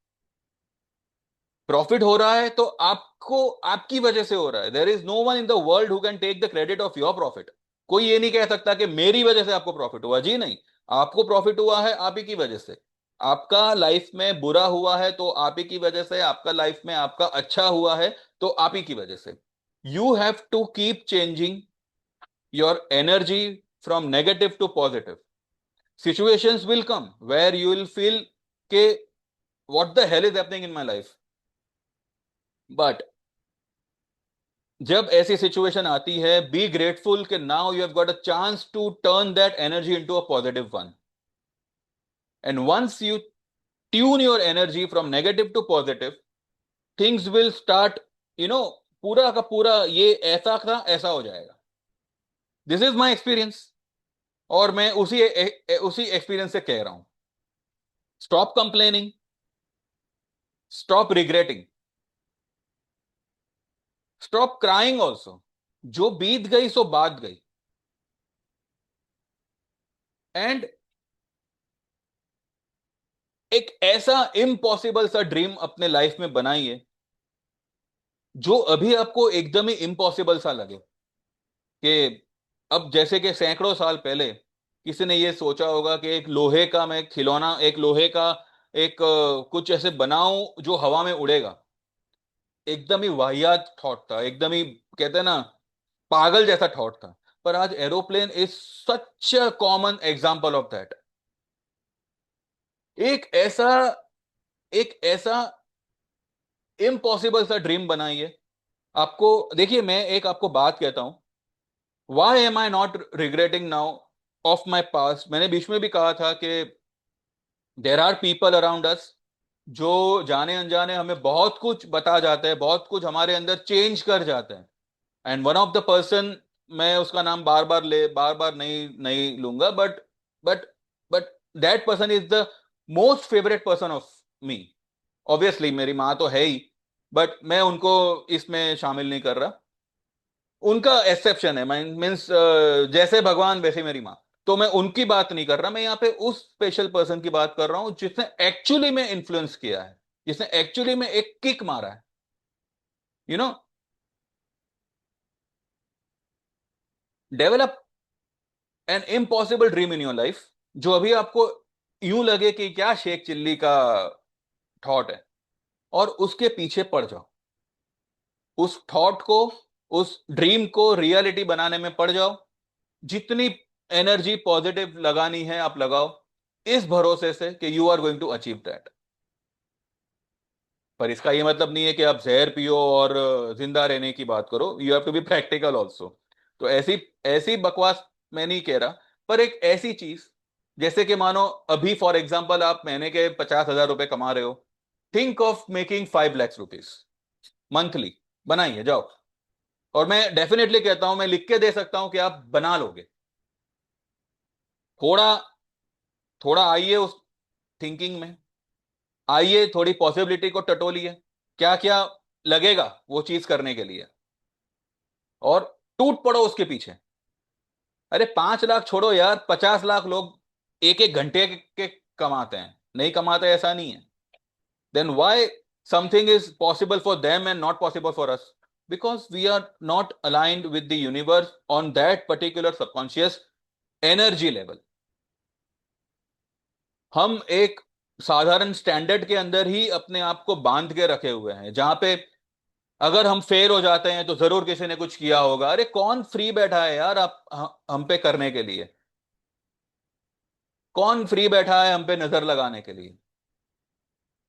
Speaker 1: Profit हो रहा है तो आपको, आपकी वजह से हो रहा है। There is no one in the world who can take the credit of your profit. कोई ये नहीं कह सकता कि मेरी वजह से आपको प्रॉफिट हुआ, जी नहीं। आपको प्रॉफिट हुआ है आप ही की वजह से। आपका लाइफ में बुरा हुआ है तो आप ही की वजह से, आपका लाइफ में आपका अच्छा हुआ है तो आप ही की वजह से। You have to keep changing your energy from negative to positive. Situations will come where you will feel के what the hell is happening in my life, but जब ऐसी सिचुएशन आती है, बी ग्रेटफुल कि now you have got a chance to turn that energy into a positive one. And once you tune your energy from negative to positive, things will start, you know, पूरा का पूरा ये ऐसा था ऐसा हो जाएगा। दिस इज माई एक्सपीरियंस, और मैं उसी एक्सपीरियंस से कह रहा हूं। Stop complaining, stop regretting, stop crying also. जो बीत गई सो बात गई। एंड एक ऐसा इम्पॉसिबल सा ड्रीम अपने लाइफ में बनाइए जो अभी आपको एकदम ही इम्पॉसिबल सा लगे। कि अब जैसे कि सैकड़ों साल पहले किसी ने ये सोचा होगा कि एक लोहे का मैं खिलौना, एक लोहे का एक कुछ ऐसे बनाऊं जो हवा में उड़ेगा। एकदम ही वाहियात थॉट था, एकदम ही कहते हैं ना पागल जैसा थॉट था। पर आज aeroplane is such a common example of that. एक ऐसा एक ऐसा इम्पॉसिबल सा ड्रीम बनाइए। आपको देखिए, मैं एक आपको बात कहता हूं, why am I not regretting now of my past. मैंने बीच में भी कहा था कि there are people around us जो जाने अनजाने हमें बहुत कुछ बता जाते हैं, बहुत कुछ हमारे अंदर चेंज कर जाते हैं। And one of the person, मैं उसका नाम बार बार नहीं नहीं लूंगा, but but that person is the most favourite person of me. Obviously मेरी माँ तो है ही, बट मैं उनको इसमें शामिल नहीं कर रहा। उनका एक्सेप्शन है, मीन्स जैसे भगवान वैसे मेरी माँ। तो मैं उनकी बात नहीं कर रहा, मैं यहाँ पे उस स्पेशल पर्सन की बात कर रहा हूं जिसने एक्चुअली में इन्फ्लुएंस किया है, जिसने एक्चुअली में एक किक मारा है। You know, develop an impossible dream in your life, जो अभी आपको यूं लगे कि क्या शेख चिल्ली का थॉट है, और उसके पीछे पड़ जाओ। उस थॉट को, उस ड्रीम को रियलिटी बनाने में पड़ जाओ। जितनी एनर्जी पॉजिटिव लगानी है आप लगाओ, इस भरोसे से कि you are going to achieve that. पर इसका ये मतलब नहीं है कि आप जहर पियो और जिंदा रहने की बात करो। You have to be practical also. तो ऐसी ऐसी बकवास मैं नहीं कह रहा, पर एक ऐसी चीज, जैसे कि मानो अभी फॉर एग्जाम्पल आप महीने के 50,000 रुपए कमा रहे हो। Think of making 5 lakh rupees monthly. बनाइए जाओ। और मैं डेफिनेटली कहता हूं, मैं लिख के दे सकता हूं कि आप बना लोगे। थोड़ा थोड़ा आइए उस थिंकिंग में, आइए थोड़ी पॉसिबिलिटी को टटोलिए, क्या क्या लगेगा वो चीज करने के लिए, और टूट पड़ो उसके पीछे। अरे 5 लाख छोड़ो यार, 50 लाख लोग एक एक घंटे के कमाते हैं, नहीं कमाते ऐसा नहीं है। Then why something is possible for them and not possible for us, because we are not aligned with the universe on that particular subconscious energy level. हम एक साधारण स्टैंडर्ड के अंदर ही अपने आप को बांध के रखे हुए हैं, जहां पे अगर हम फेल हो जाते हैं तो जरूर किसी ने कुछ किया होगा। अरे कौन फ्री बैठा है यार आप हम पे करने के लिए? कौन फ्री बैठा है हम पे नजर लगाने के लिए?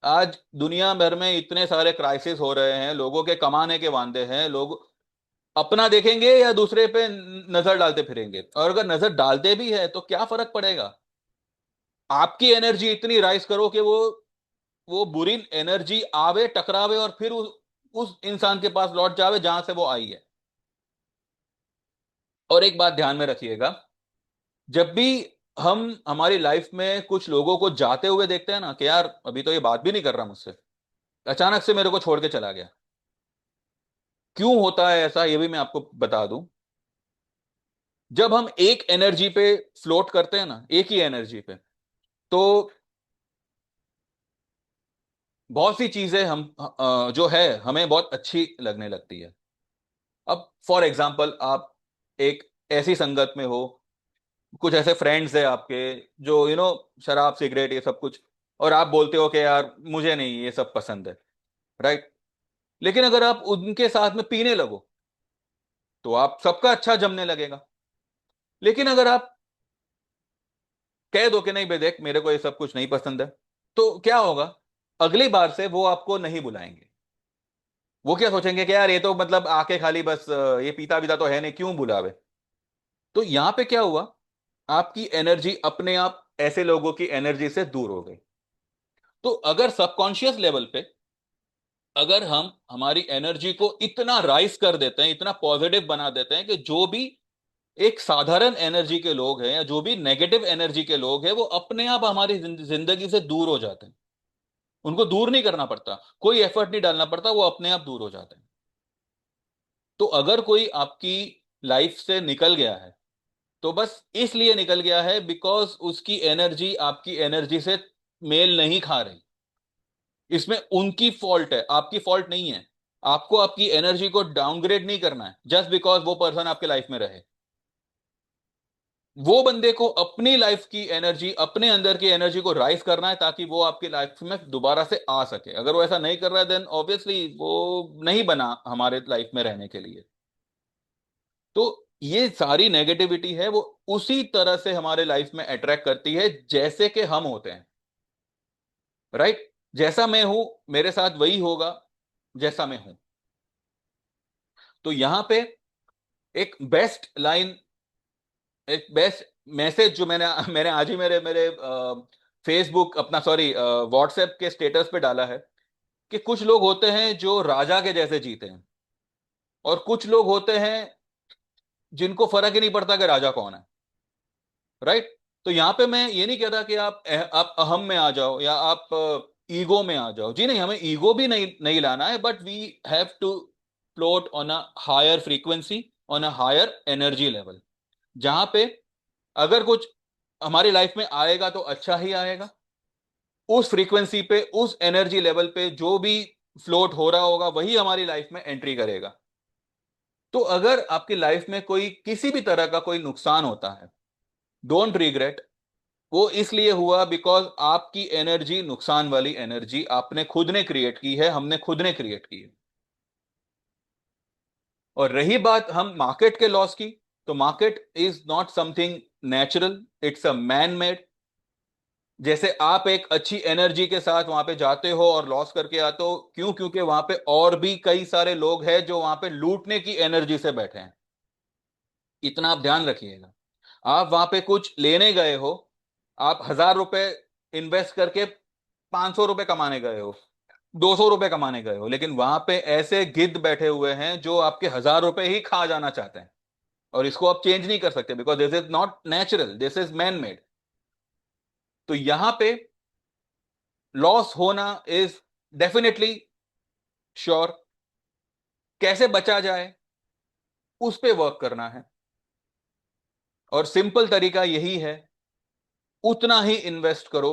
Speaker 1: आज दुनिया भर में इतने सारे क्राइसिस हो रहे हैं, लोगों के कमाने के वांदे हैं, लोग अपना देखेंगे या दूसरे पे नजर डालते फिरेंगे? और अगर नजर डालते भी है तो क्या फर्क पड़ेगा? आपकी एनर्जी इतनी राइज करो कि वो बुरी एनर्जी आवे, टकरावे और फिर उस इंसान के पास लौट जावे जहां से वो आई है। और एक बात ध्यान में रखिएगा, जब भी हम हमारी लाइफ में कुछ लोगों को जाते हुए देखते हैं ना, कि यार अभी तो ये बात भी नहीं कर रहा मुझसे, अचानक से मेरे को छोड़ के चला गया, क्यों होता है ऐसा ये भी मैं आपको बता दूं। जब हम एक एनर्जी पे फ्लोट करते हैं ना, एक ही एनर्जी पे, तो बहुत सी चीजें हम जो है हमें बहुत अच्छी लगने लगती है। अब फॉर एग्जाम्पल आप एक ऐसी संगत में हो, कुछ ऐसे फ्रेंड्स है आपके जो शराब सिगरेट ये सब कुछ, और आप बोलते हो कि यार मुझे नहीं ये सब पसंद है, राइट? लेकिन अगर आप उनके साथ में पीने लगो तो आप सबका अच्छा जमने लगेगा। लेकिन अगर आप कह दो कि नहीं बे देख मेरे को ये सब कुछ नहीं पसंद है, तो क्या होगा? अगली बार से वो आपको नहीं बुलाएंगे। वो क्या सोचेंगे कि यार ये तो मतलब आके खाली बस ये पीता पीता तो है नहीं, क्यों बुलावे? तो यहां पे क्या हुआ, आपकी एनर्जी अपने आप ऐसे लोगों की एनर्जी से दूर हो गई। तो अगर सबकॉन्शियस लेवल पे अगर हम हमारी एनर्जी को इतना राइज कर देते हैं, इतना पॉजिटिव बना देते हैं कि जो भी एक साधारण एनर्जी के लोग हैं या जो भी नेगेटिव एनर्जी के लोग हैं वो अपने आप हमारी जिंदगी से दूर हो जाते हैं। उनको दूर नहीं करना पड़ता, कोई एफर्ट नहीं डालना पड़ता, वो अपने आप दूर हो जाते हैं। तो अगर कोई आपकी लाइफ से निकल गया है तो बस इसलिए निकल गया है बिकॉज उसकी एनर्जी आपकी एनर्जी से मेल नहीं खा रही। इसमें उनकी फॉल्ट है, आपकी फॉल्ट नहीं है। आपको आपकी एनर्जी को डाउनग्रेड नहीं करना है जस्ट बिकॉज वो पर्सन आपके लाइफ में रहे। वो बंदे को अपनी लाइफ की एनर्जी, अपने अंदर की एनर्जी को राइज करना है ताकि वो आपकी लाइफ में दोबारा से आ सके। अगर वो ऐसा नहीं कर रहा है देन ऑब्वियसली वो नहीं बना हमारे लाइफ में रहने के लिए। तो ये सारी नेगेटिविटी है वो उसी तरह से हमारे लाइफ में अट्रैक्ट करती है जैसे कि हम होते हैं, राइट? जैसा मैं हूं मेरे साथ वही होगा जैसा मैं हूं। तो यहां पे एक बेस्ट लाइन, एक बेस्ट मैसेज जो मैंने मैंने आज ही मेरे मेरे फेसबुक अपना सॉरी व्हाट्सएप के स्टेटस पे डाला है कि कुछ लोग होते हैं जो राजा के जैसे जीते हैं, और कुछ लोग होते हैं जिनको फर्क ही नहीं पड़ता कि राजा कौन है, राइट? तो यहां पे मैं ये नहीं कहता कि आप अहम में आ जाओ या आप ईगो में आ जाओ। जी नहीं, हमें ईगो भी नहीं नहीं लाना है, but we have to float on a higher frequency, on a higher energy level, जहां पे अगर कुछ हमारी लाइफ में आएगा तो अच्छा ही आएगा। उस फ्रीक्वेंसी पे, उस एनर्जी लेवल पे जो भी फ्लोट हो रहा होगा वही हमारी लाइफ में एंट्री करेगा। तो अगर आपकी लाइफ में कोई किसी भी तरह का कोई नुकसान होता है, डोंट रिग्रेट। वो इसलिए हुआ बिकॉज आपकी एनर्जी नुकसान वाली एनर्जी आपने खुद ने क्रिएट की है, हमने खुद ने क्रिएट की है। और रही बात हम मार्केट के लॉस की, तो market is not something natural, it's a man made. जैसे आप एक अच्छी एनर्जी के साथ वहां पे जाते हो और लॉस करके आते हो, क्यों? क्योंकि वहां पे और भी कई सारे लोग हैं जो वहां पे लूटने की एनर्जी से बैठे हैं। इतना आप ध्यान रखिएगा। आप वहां पे कुछ लेने गए हो, आप 1,000 रुपए इन्वेस्ट करके 500 रुपए कमाने गए हो, 200 रुपए कमाने गए हो, लेकिन वहां पे ऐसे गिद्ध बैठे हुए हैं जो आपके 1,000 रुपए ही खा जाना चाहते हैं। और इसको आप चेंज नहीं कर सकते because this is not natural, this is man made. तो यहां पे लॉस होना इज डेफिनेटली श्योर। कैसे बचा जाए उस पे वर्क करना है, और सिंपल तरीका यही है, उतना ही इन्वेस्ट करो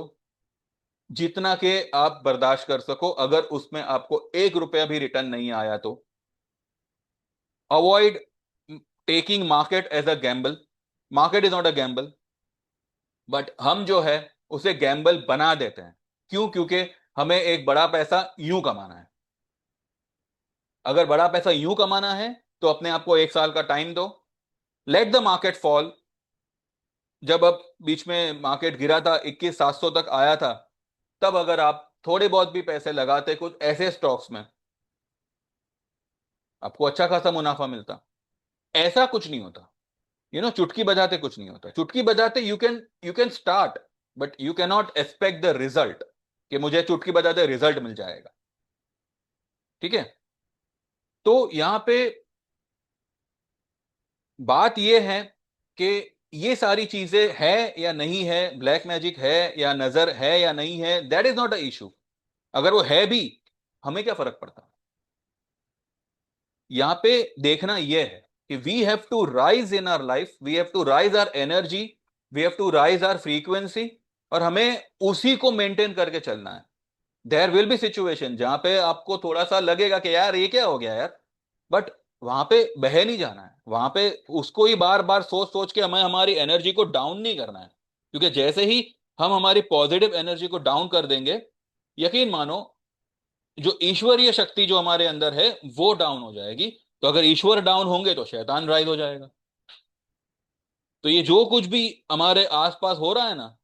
Speaker 1: जितना के आप बर्दाश्त कर सको। अगर उसमें आपको 1 रुपया भी रिटर्न नहीं आया तो avoid taking market as a gamble. Market is not a gamble, but हम जो है उसे गैम्बल बना देते हैं। क्यों? क्योंकि हमें एक बड़ा पैसा यूं कमाना है। अगर बड़ा पैसा यूं कमाना है तो अपने आप को 1 साल का टाइम दो, लेट द मार्केट फॉल। जब अब बीच में मार्केट गिरा था, 21,700 तक आया था, तब अगर आप थोड़े बहुत भी पैसे लगाते कुछ ऐसे स्टॉक्स में, आपको अच्छा खासा मुनाफा मिलता। ऐसा कुछ नहीं होता। चुटकी बजाते कुछ नहीं होता। चुटकी बजाते you can start, but you can not expect the result कि मुझे चुटकी बजाते रिजल्ट मिल जाएगा। ठीक है? तो यहां पे बात यह है कि ये सारी चीजें है या नहीं है, ब्लैक मैजिक है या नजर है या नहीं है, that is not a issue. अगर वो है भी, हमें क्या फर्क पड़ता? यहां पे देखना यह है कि we have to rise in our life, we have to rise our energy, we have to rise our frequency, और हमें उसी को मेंटेन करके चलना है। देयर विल बी सिचुएशन जहां पे आपको थोड़ा सा लगेगा कि यार ये क्या हो गया यार, बट वहां पे बह नहीं जाना है। वहां पे उसको ही बार बार सोच सोच के हमें हमारी एनर्जी को डाउन नहीं करना है। क्योंकि जैसे ही हम हमारी पॉजिटिव एनर्जी को डाउन कर देंगे, यकीन मानो जो ईश्वरीय शक्ति जो हमारे अंदर है वो डाउन हो जाएगी। तो अगर ईश्वर डाउन होंगे तो शैतान राइज हो जाएगा। तो ये जो कुछ भी हमारे आसपास हो रहा है ना,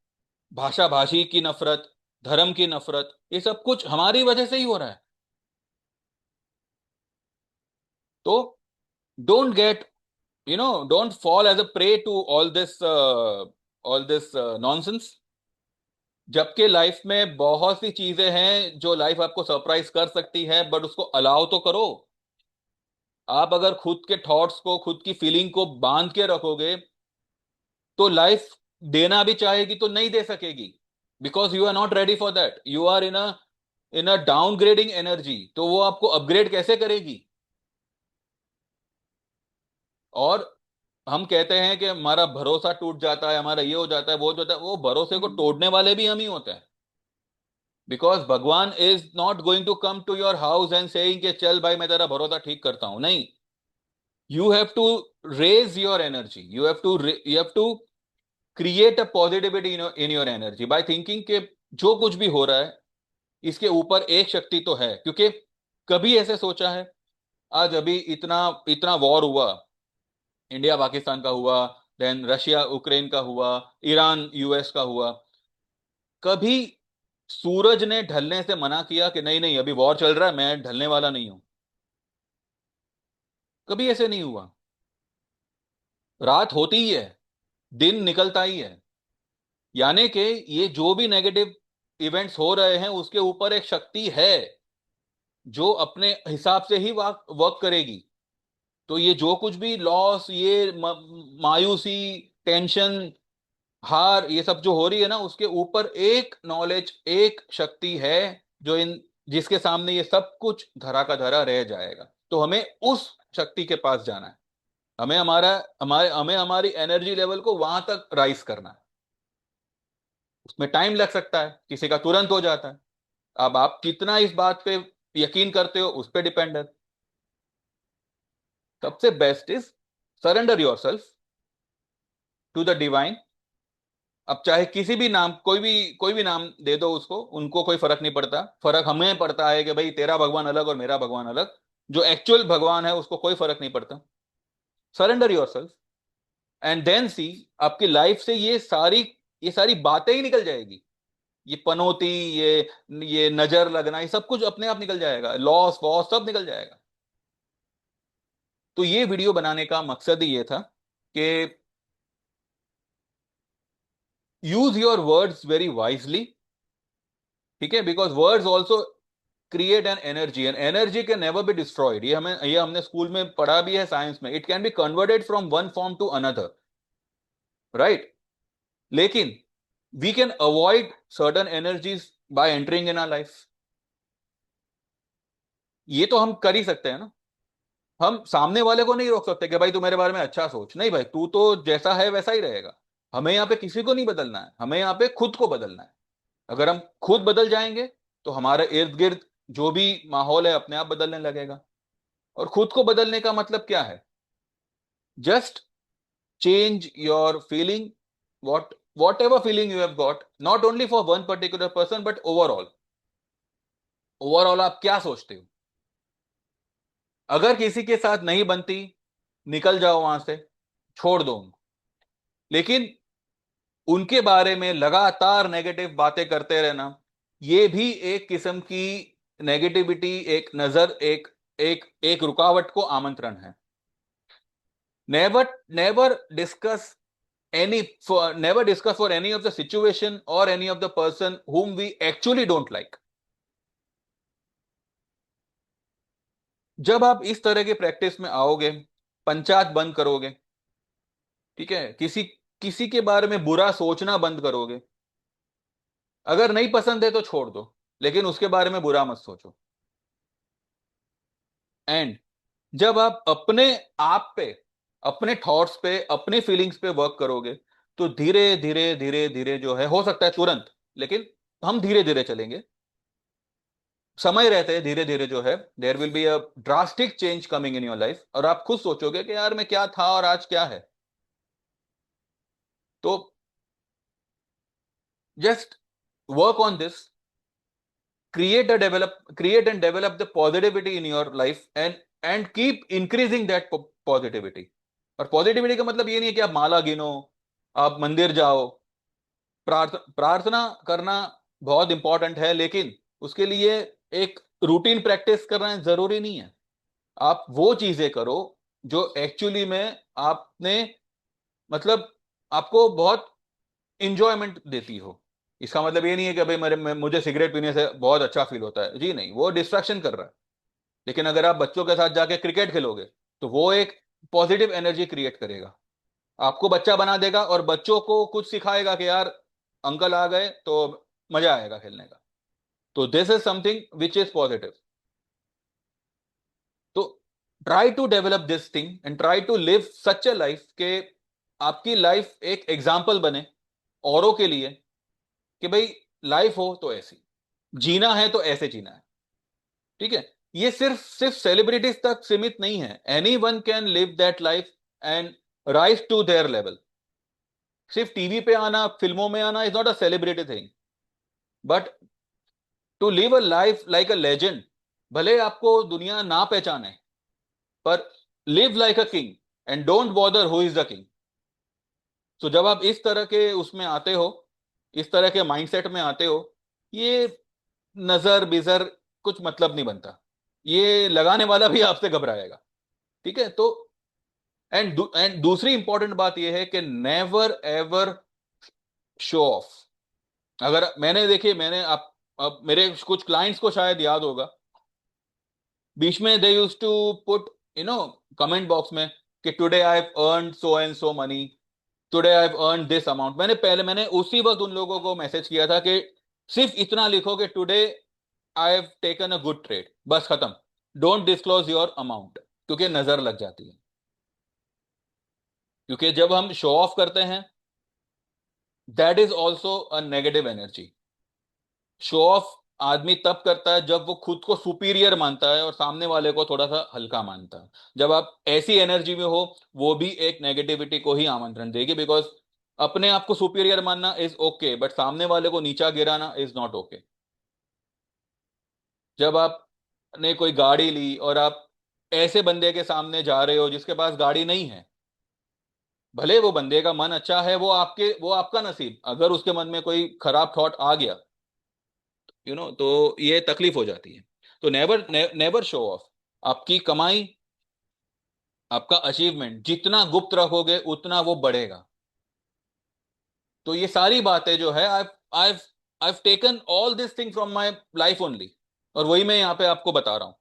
Speaker 1: भाषा भाषी की नफरत, धर्म की नफरत, ये सब कुछ हमारी वजह से ही हो रहा है। तो don't get, don't fall as a prey to all this nonsense. जबकि लाइफ में बहुत सी चीजें हैं जो लाइफ आपको सरप्राइज कर सकती है, बट उसको अलाउ तो करो। आप अगर खुद के थॉट्स को, खुद की फीलिंग को बांध के रखोगे, तो लाइफ देना भी चाहेगी तो नहीं दे सकेगी। Because you are not ready for that, you are in a downgrading energy. तो वो आपको अपग्रेड कैसे करेगी? और हम कहते हैं कि हमारा भरोसा टूट जाता है, हमारा ये हो जाता है, वो हो जाता है। वो भरोसे को तोड़ने वाले भी हम ही होते हैं। Because Bhagwan is not going to come to your house and saying कि चल भाई मैं तेरा भरोसा ठीक करता हूं। नहीं, you have to raise your energy, you have to create a positivity in your energy by thinking के जो कुछ भी हो रहा है इसके ऊपर एक शक्ति तो है। क्योंकि कभी ऐसे सोचा है? आज अभी इतना इतना वॉर हुआ, इंडिया पाकिस्तान का हुआ, देन रशिया यूक्रेन का हुआ, ईरान यूएस का हुआ। कभी सूरज ने ढलने से मना किया कि नहीं नहीं अभी वॉर चल रहा है, मैं ढलने वाला नहीं हूं? कभी ऐसे नहीं हुआ। रात होती ही है, दिन निकलता ही है। यानी कि ये जो भी नेगेटिव इवेंट्स हो रहे हैं उसके ऊपर एक शक्ति है जो अपने हिसाब से ही वर्क करेगी। तो ये जो कुछ भी लॉस, ये मायूसी, टेंशन, हार, ये सब जो हो रही है ना, उसके ऊपर एक नॉलेज, एक शक्ति है जो इन जिसके सामने ये सब कुछ धरा का धरा रह जाएगा। तो हमें उस शक्ति के पास जाना है। हमें हमारी एनर्जी लेवल को वहां तक राइज करना है। उसमें टाइम लग सकता है, किसी का तुरंत हो जाता है। अब आप कितना इस बात पे यकीन करते हो उस पर डिपेंड है। सबसे best is surrender yourself to the divine. अब चाहे किसी भी नाम, कोई भी नाम दे दो उसको, उनको कोई फर्क नहीं पड़ता। फर्क हमें पड़ता है कि भाई तेरा भगवान अलग और मेरा भगवान अलग। जो एक्चुअल भगवान है उसको कोई फर्क नहीं पड़ता। Surrender yourself and then see, आपकी लाइफ से ये सारी बातें ही निकल जाएगी। ये पनौती, ये नजर लगना, ये सब कुछ अपने आप निकल जाएगा। लॉस वॉस सब निकल जाएगा। तो ये वीडियो बनाने का मकसद ही ये था कि use your words very wisely. ठीक है? Because words also create an energy, an energy can never be destroyed. ये हमने स्कूल में पढ़ा भी है, साइंस में। It can be converted from one form to another, right? लेकिन we can avoid certain energies by entering in our life. ये तो हम कर ही सकते हैं ना। हम सामने वाले को नहीं रोक सकते कि भाई तू मेरे बारे में अच्छा सोच। नहीं भाई, तू तो जैसा है वैसा ही रहेगा। हमें यहाँ पे किसी को नहीं बदलना है, हमें यहाँ पे खुद को बदलना है। अगर हम खुद बदल जाएंगे तो हमारे इर्द गिर्द जो भी माहौल है अपने आप बदलने लगेगा। और खुद को बदलने का मतलब क्या है? Just change your feeling, whatever feeling you have got, not only for one particular person but overall आप क्या सोचते हो? अगर किसी के साथ नहीं बनती, निकल जाओ वहां से, छोड़ दो उनको। लेकिन उनके बारे में लगातार नेगेटिव बातें करते रहना, ये भी एक किस्म की नेगेटिविटी, एक नजर, एक एक एक रुकावट को आमंत्रण है। Never discuss never discuss for any of the situation or any of the person whom we actually don't like। जब आप इस तरह के प्रैक्टिस में आओगे, पंचायत बंद करोगे, ठीक है, किसी किसी के बारे में बुरा सोचना बंद करोगे। अगर नहीं पसंद है तो छोड़ दो, लेकिन उसके बारे में बुरा मत सोचो। एंड जब आप अपने आप पे, अपने थॉट्स पे, अपने फीलिंग्स पे वर्क करोगे, तो धीरे धीरे धीरे धीरे जो है, हो सकता है तुरंत, लेकिन हम धीरे धीरे चलेंगे, समय रहते हैं, धीरे धीरे जो है there will be a drastic change coming in your life. और आप खुद सोचोगे कि यार मैं क्या था और आज क्या है। तो just work on this, create and develop the positivity in your life, and keep increasing that positivity। और पॉजिटिविटी का मतलब ये नहीं है कि आप माला गिनो, आप मंदिर जाओ, प्रार्थना करना बहुत इंपॉर्टेंट है, लेकिन उसके लिए एक रूटीन प्रैक्टिस करना जरूरी नहीं है। आप वो चीजें करो जो एक्चुअली में आपने, मतलब आपको बहुत इंजॉयमेंट देती हो। इसका मतलब ये नहीं है कि भाई मुझे सिगरेट पीने से बहुत अच्छा फील होता है, जी नहीं, वो डिस्ट्रैक्शन कर रहा है। लेकिन अगर आप बच्चों के साथ जाके क्रिकेट खेलोगे, तो वो एक पॉजिटिव एनर्जी क्रिएट करेगा, आपको बच्चा बना देगा, और बच्चों को कुछ सिखाएगा कि यार अंकल आ गए तो मजा आएगा खेलने का। तो this is something which is positive. तो try to develop this thing and try to live such a life के आपकी लाइफ एक एग्जाम्पल बने औरों के लिए, कि भाई लाइफ हो तो ऐसी जीना है, तो ऐसे जीना है। ठीक है, ये सिर्फ सिर्फ सेलिब्रिटीज तक सीमित नहीं है। Any one can live that life and rise to their level. सिर्फ टीवी पे आना, फिल्मों में आना is not a celebrity thing, but to live a life like a legend. भले आपको दुनिया ना पहचाने, पर live like a king and don't bother who is the king. तो जब आप इस तरह के उसमें आते हो, इस तरह के माइंडसेट में आते हो, ये नजर बिजर कुछ मतलब नहीं बनता, ये लगाने वाला भी आपसे घबराएगा। ठीक है, तो एंड दूसरी इंपॉर्टेंट बात यह है कि नेवर एवर शो ऑफ। अगर मैंने देखिए, मैंने आप, अब मेरे कुछ क्लाइंट्स को शायद याद होगा, बीच में they used to put comment box में कि today I have earned so and so money, today I have earned this amount. मैंने उसी वक्त उन लोगों को मैसेज किया था कि सिर्फ इतना लिखो कि today I have taken a good trade, बस खत्म। डोंट डिस्क्लोज योर अमाउंट, क्योंकि नजर लग जाती है। क्योंकि जब हम शो ऑफ करते हैं, that is also a negative energy. Show off आदमी तब करता है जब वो खुद को सुपीरियर मानता है और सामने वाले को थोड़ा सा हल्का मानता है। जब आप ऐसी एनर्जी में हो, वो भी एक नेगेटिविटी को ही आमंत्रण देगी, बिकॉज अपने आप को सुपीरियर मानना इज ओके, बट सामने वाले को नीचा गिराना इज नॉट ओके। जब आपने कोई गाड़ी ली और आप ऐसे बंदे के सामने जा रहे हो जिसके पास गाड़ी नहीं है, भले वो बंदे का मन अच्छा है, वो आपका नसीब, अगर उसके मन में कोई खराब थॉट आ गया, तो ये तकलीफ हो जाती है। तो नेवर नेवर शो ऑफ। आपकी कमाई, आपका अचीवमेंट जितना गुप्त रखोगे उतना वो बढ़ेगा। तो ये सारी बातें जो है, I I taken all this thing from my life only, और वही मैं यहाँ पे आपको बता रहा हूँ।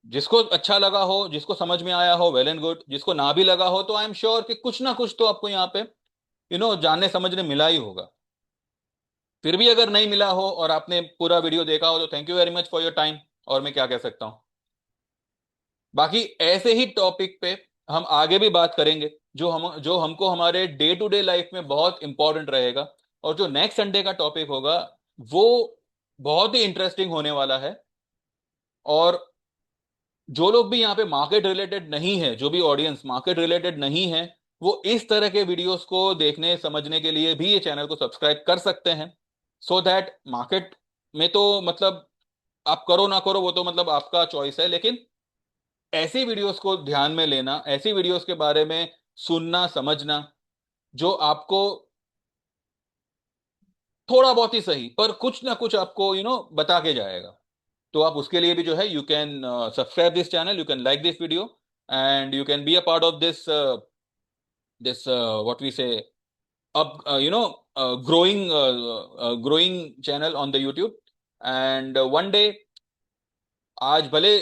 Speaker 1: जिसको अच्छा लगा हो, जिसको समझ में आया हो, वेल एंड गुड। जिसको ना भी लगा हो, तो आई एम श्योर कि कुछ ना कुछ तो आपको यहाँ पे जानने समझने मिला ही होगा। फिर भी अगर नहीं मिला हो और आपने पूरा वीडियो देखा हो, तो thank you very much for your time. और मैं क्या कह सकता हूँ। बाकी ऐसे ही टॉपिक पे हम आगे भी बात करेंगे, जो हमको हमारे डे टू डे लाइफ में बहुत इंपॉर्टेंट रहेगा। और जो नेक्स्ट संडे का टॉपिक होगा, वो बहुत ही इंटरेस्टिंग होने वाला है। और जो लोग भी यहाँ पे मार्केट रिलेटेड नहीं है, जो भी ऑडियंस मार्केट रिलेटेड नहीं है, वो इस तरह के वीडियोस को देखने समझने के लिए भी ये चैनल को सब्सक्राइब कर सकते हैं। सो दैट मार्केट में तो मतलब आप करो ना करो वो तो मतलब आपका चॉइस है, लेकिन ऐसी वीडियोस को ध्यान में लेना, ऐसी वीडियोस के बारे में सुनना समझना, जो आपको थोड़ा बहुत ही सही पर कुछ ना कुछ आपको बता के जाएगा। तो आप उसके लिए भी जो है, you can subscribe this channel, you can like this video, and you can be a part of this what we say अब growing channel on the YouTube. And one day, आज भले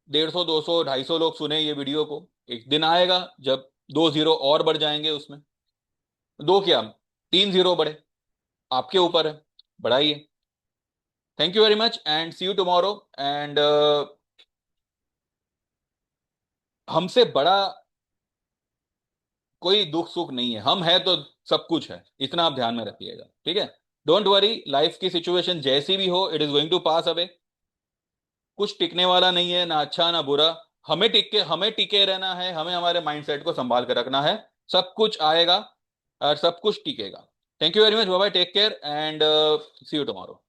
Speaker 1: 150 200 250 लोग सुने ये वीडियो को, एक दिन आएगा जब 2 जीरो और बढ़ जाएंगे उसमें, दो क्या, 3 जीरो बढ़े, आपके ऊपर है, बढ़ाइए। Thank you very much and see you tomorrow. And हमसे बड़ा कोई दुख सुख नहीं है, हम है तो सब कुछ है, इतना आप ध्यान में रखिएगा, ठीक है। डोंट वरी, लाइफ की सिचुएशन जैसी भी हो, it is going to pass away. कुछ टिकने वाला नहीं है, ना अच्छा ना बुरा। हमें टिके रहना है, हमें हमारे माइंडसेट को संभाल कर रखना है। सब कुछ आएगा और सब कुछ टिकेगा। Thank you very much, bye bye, take care and see you tomorrow.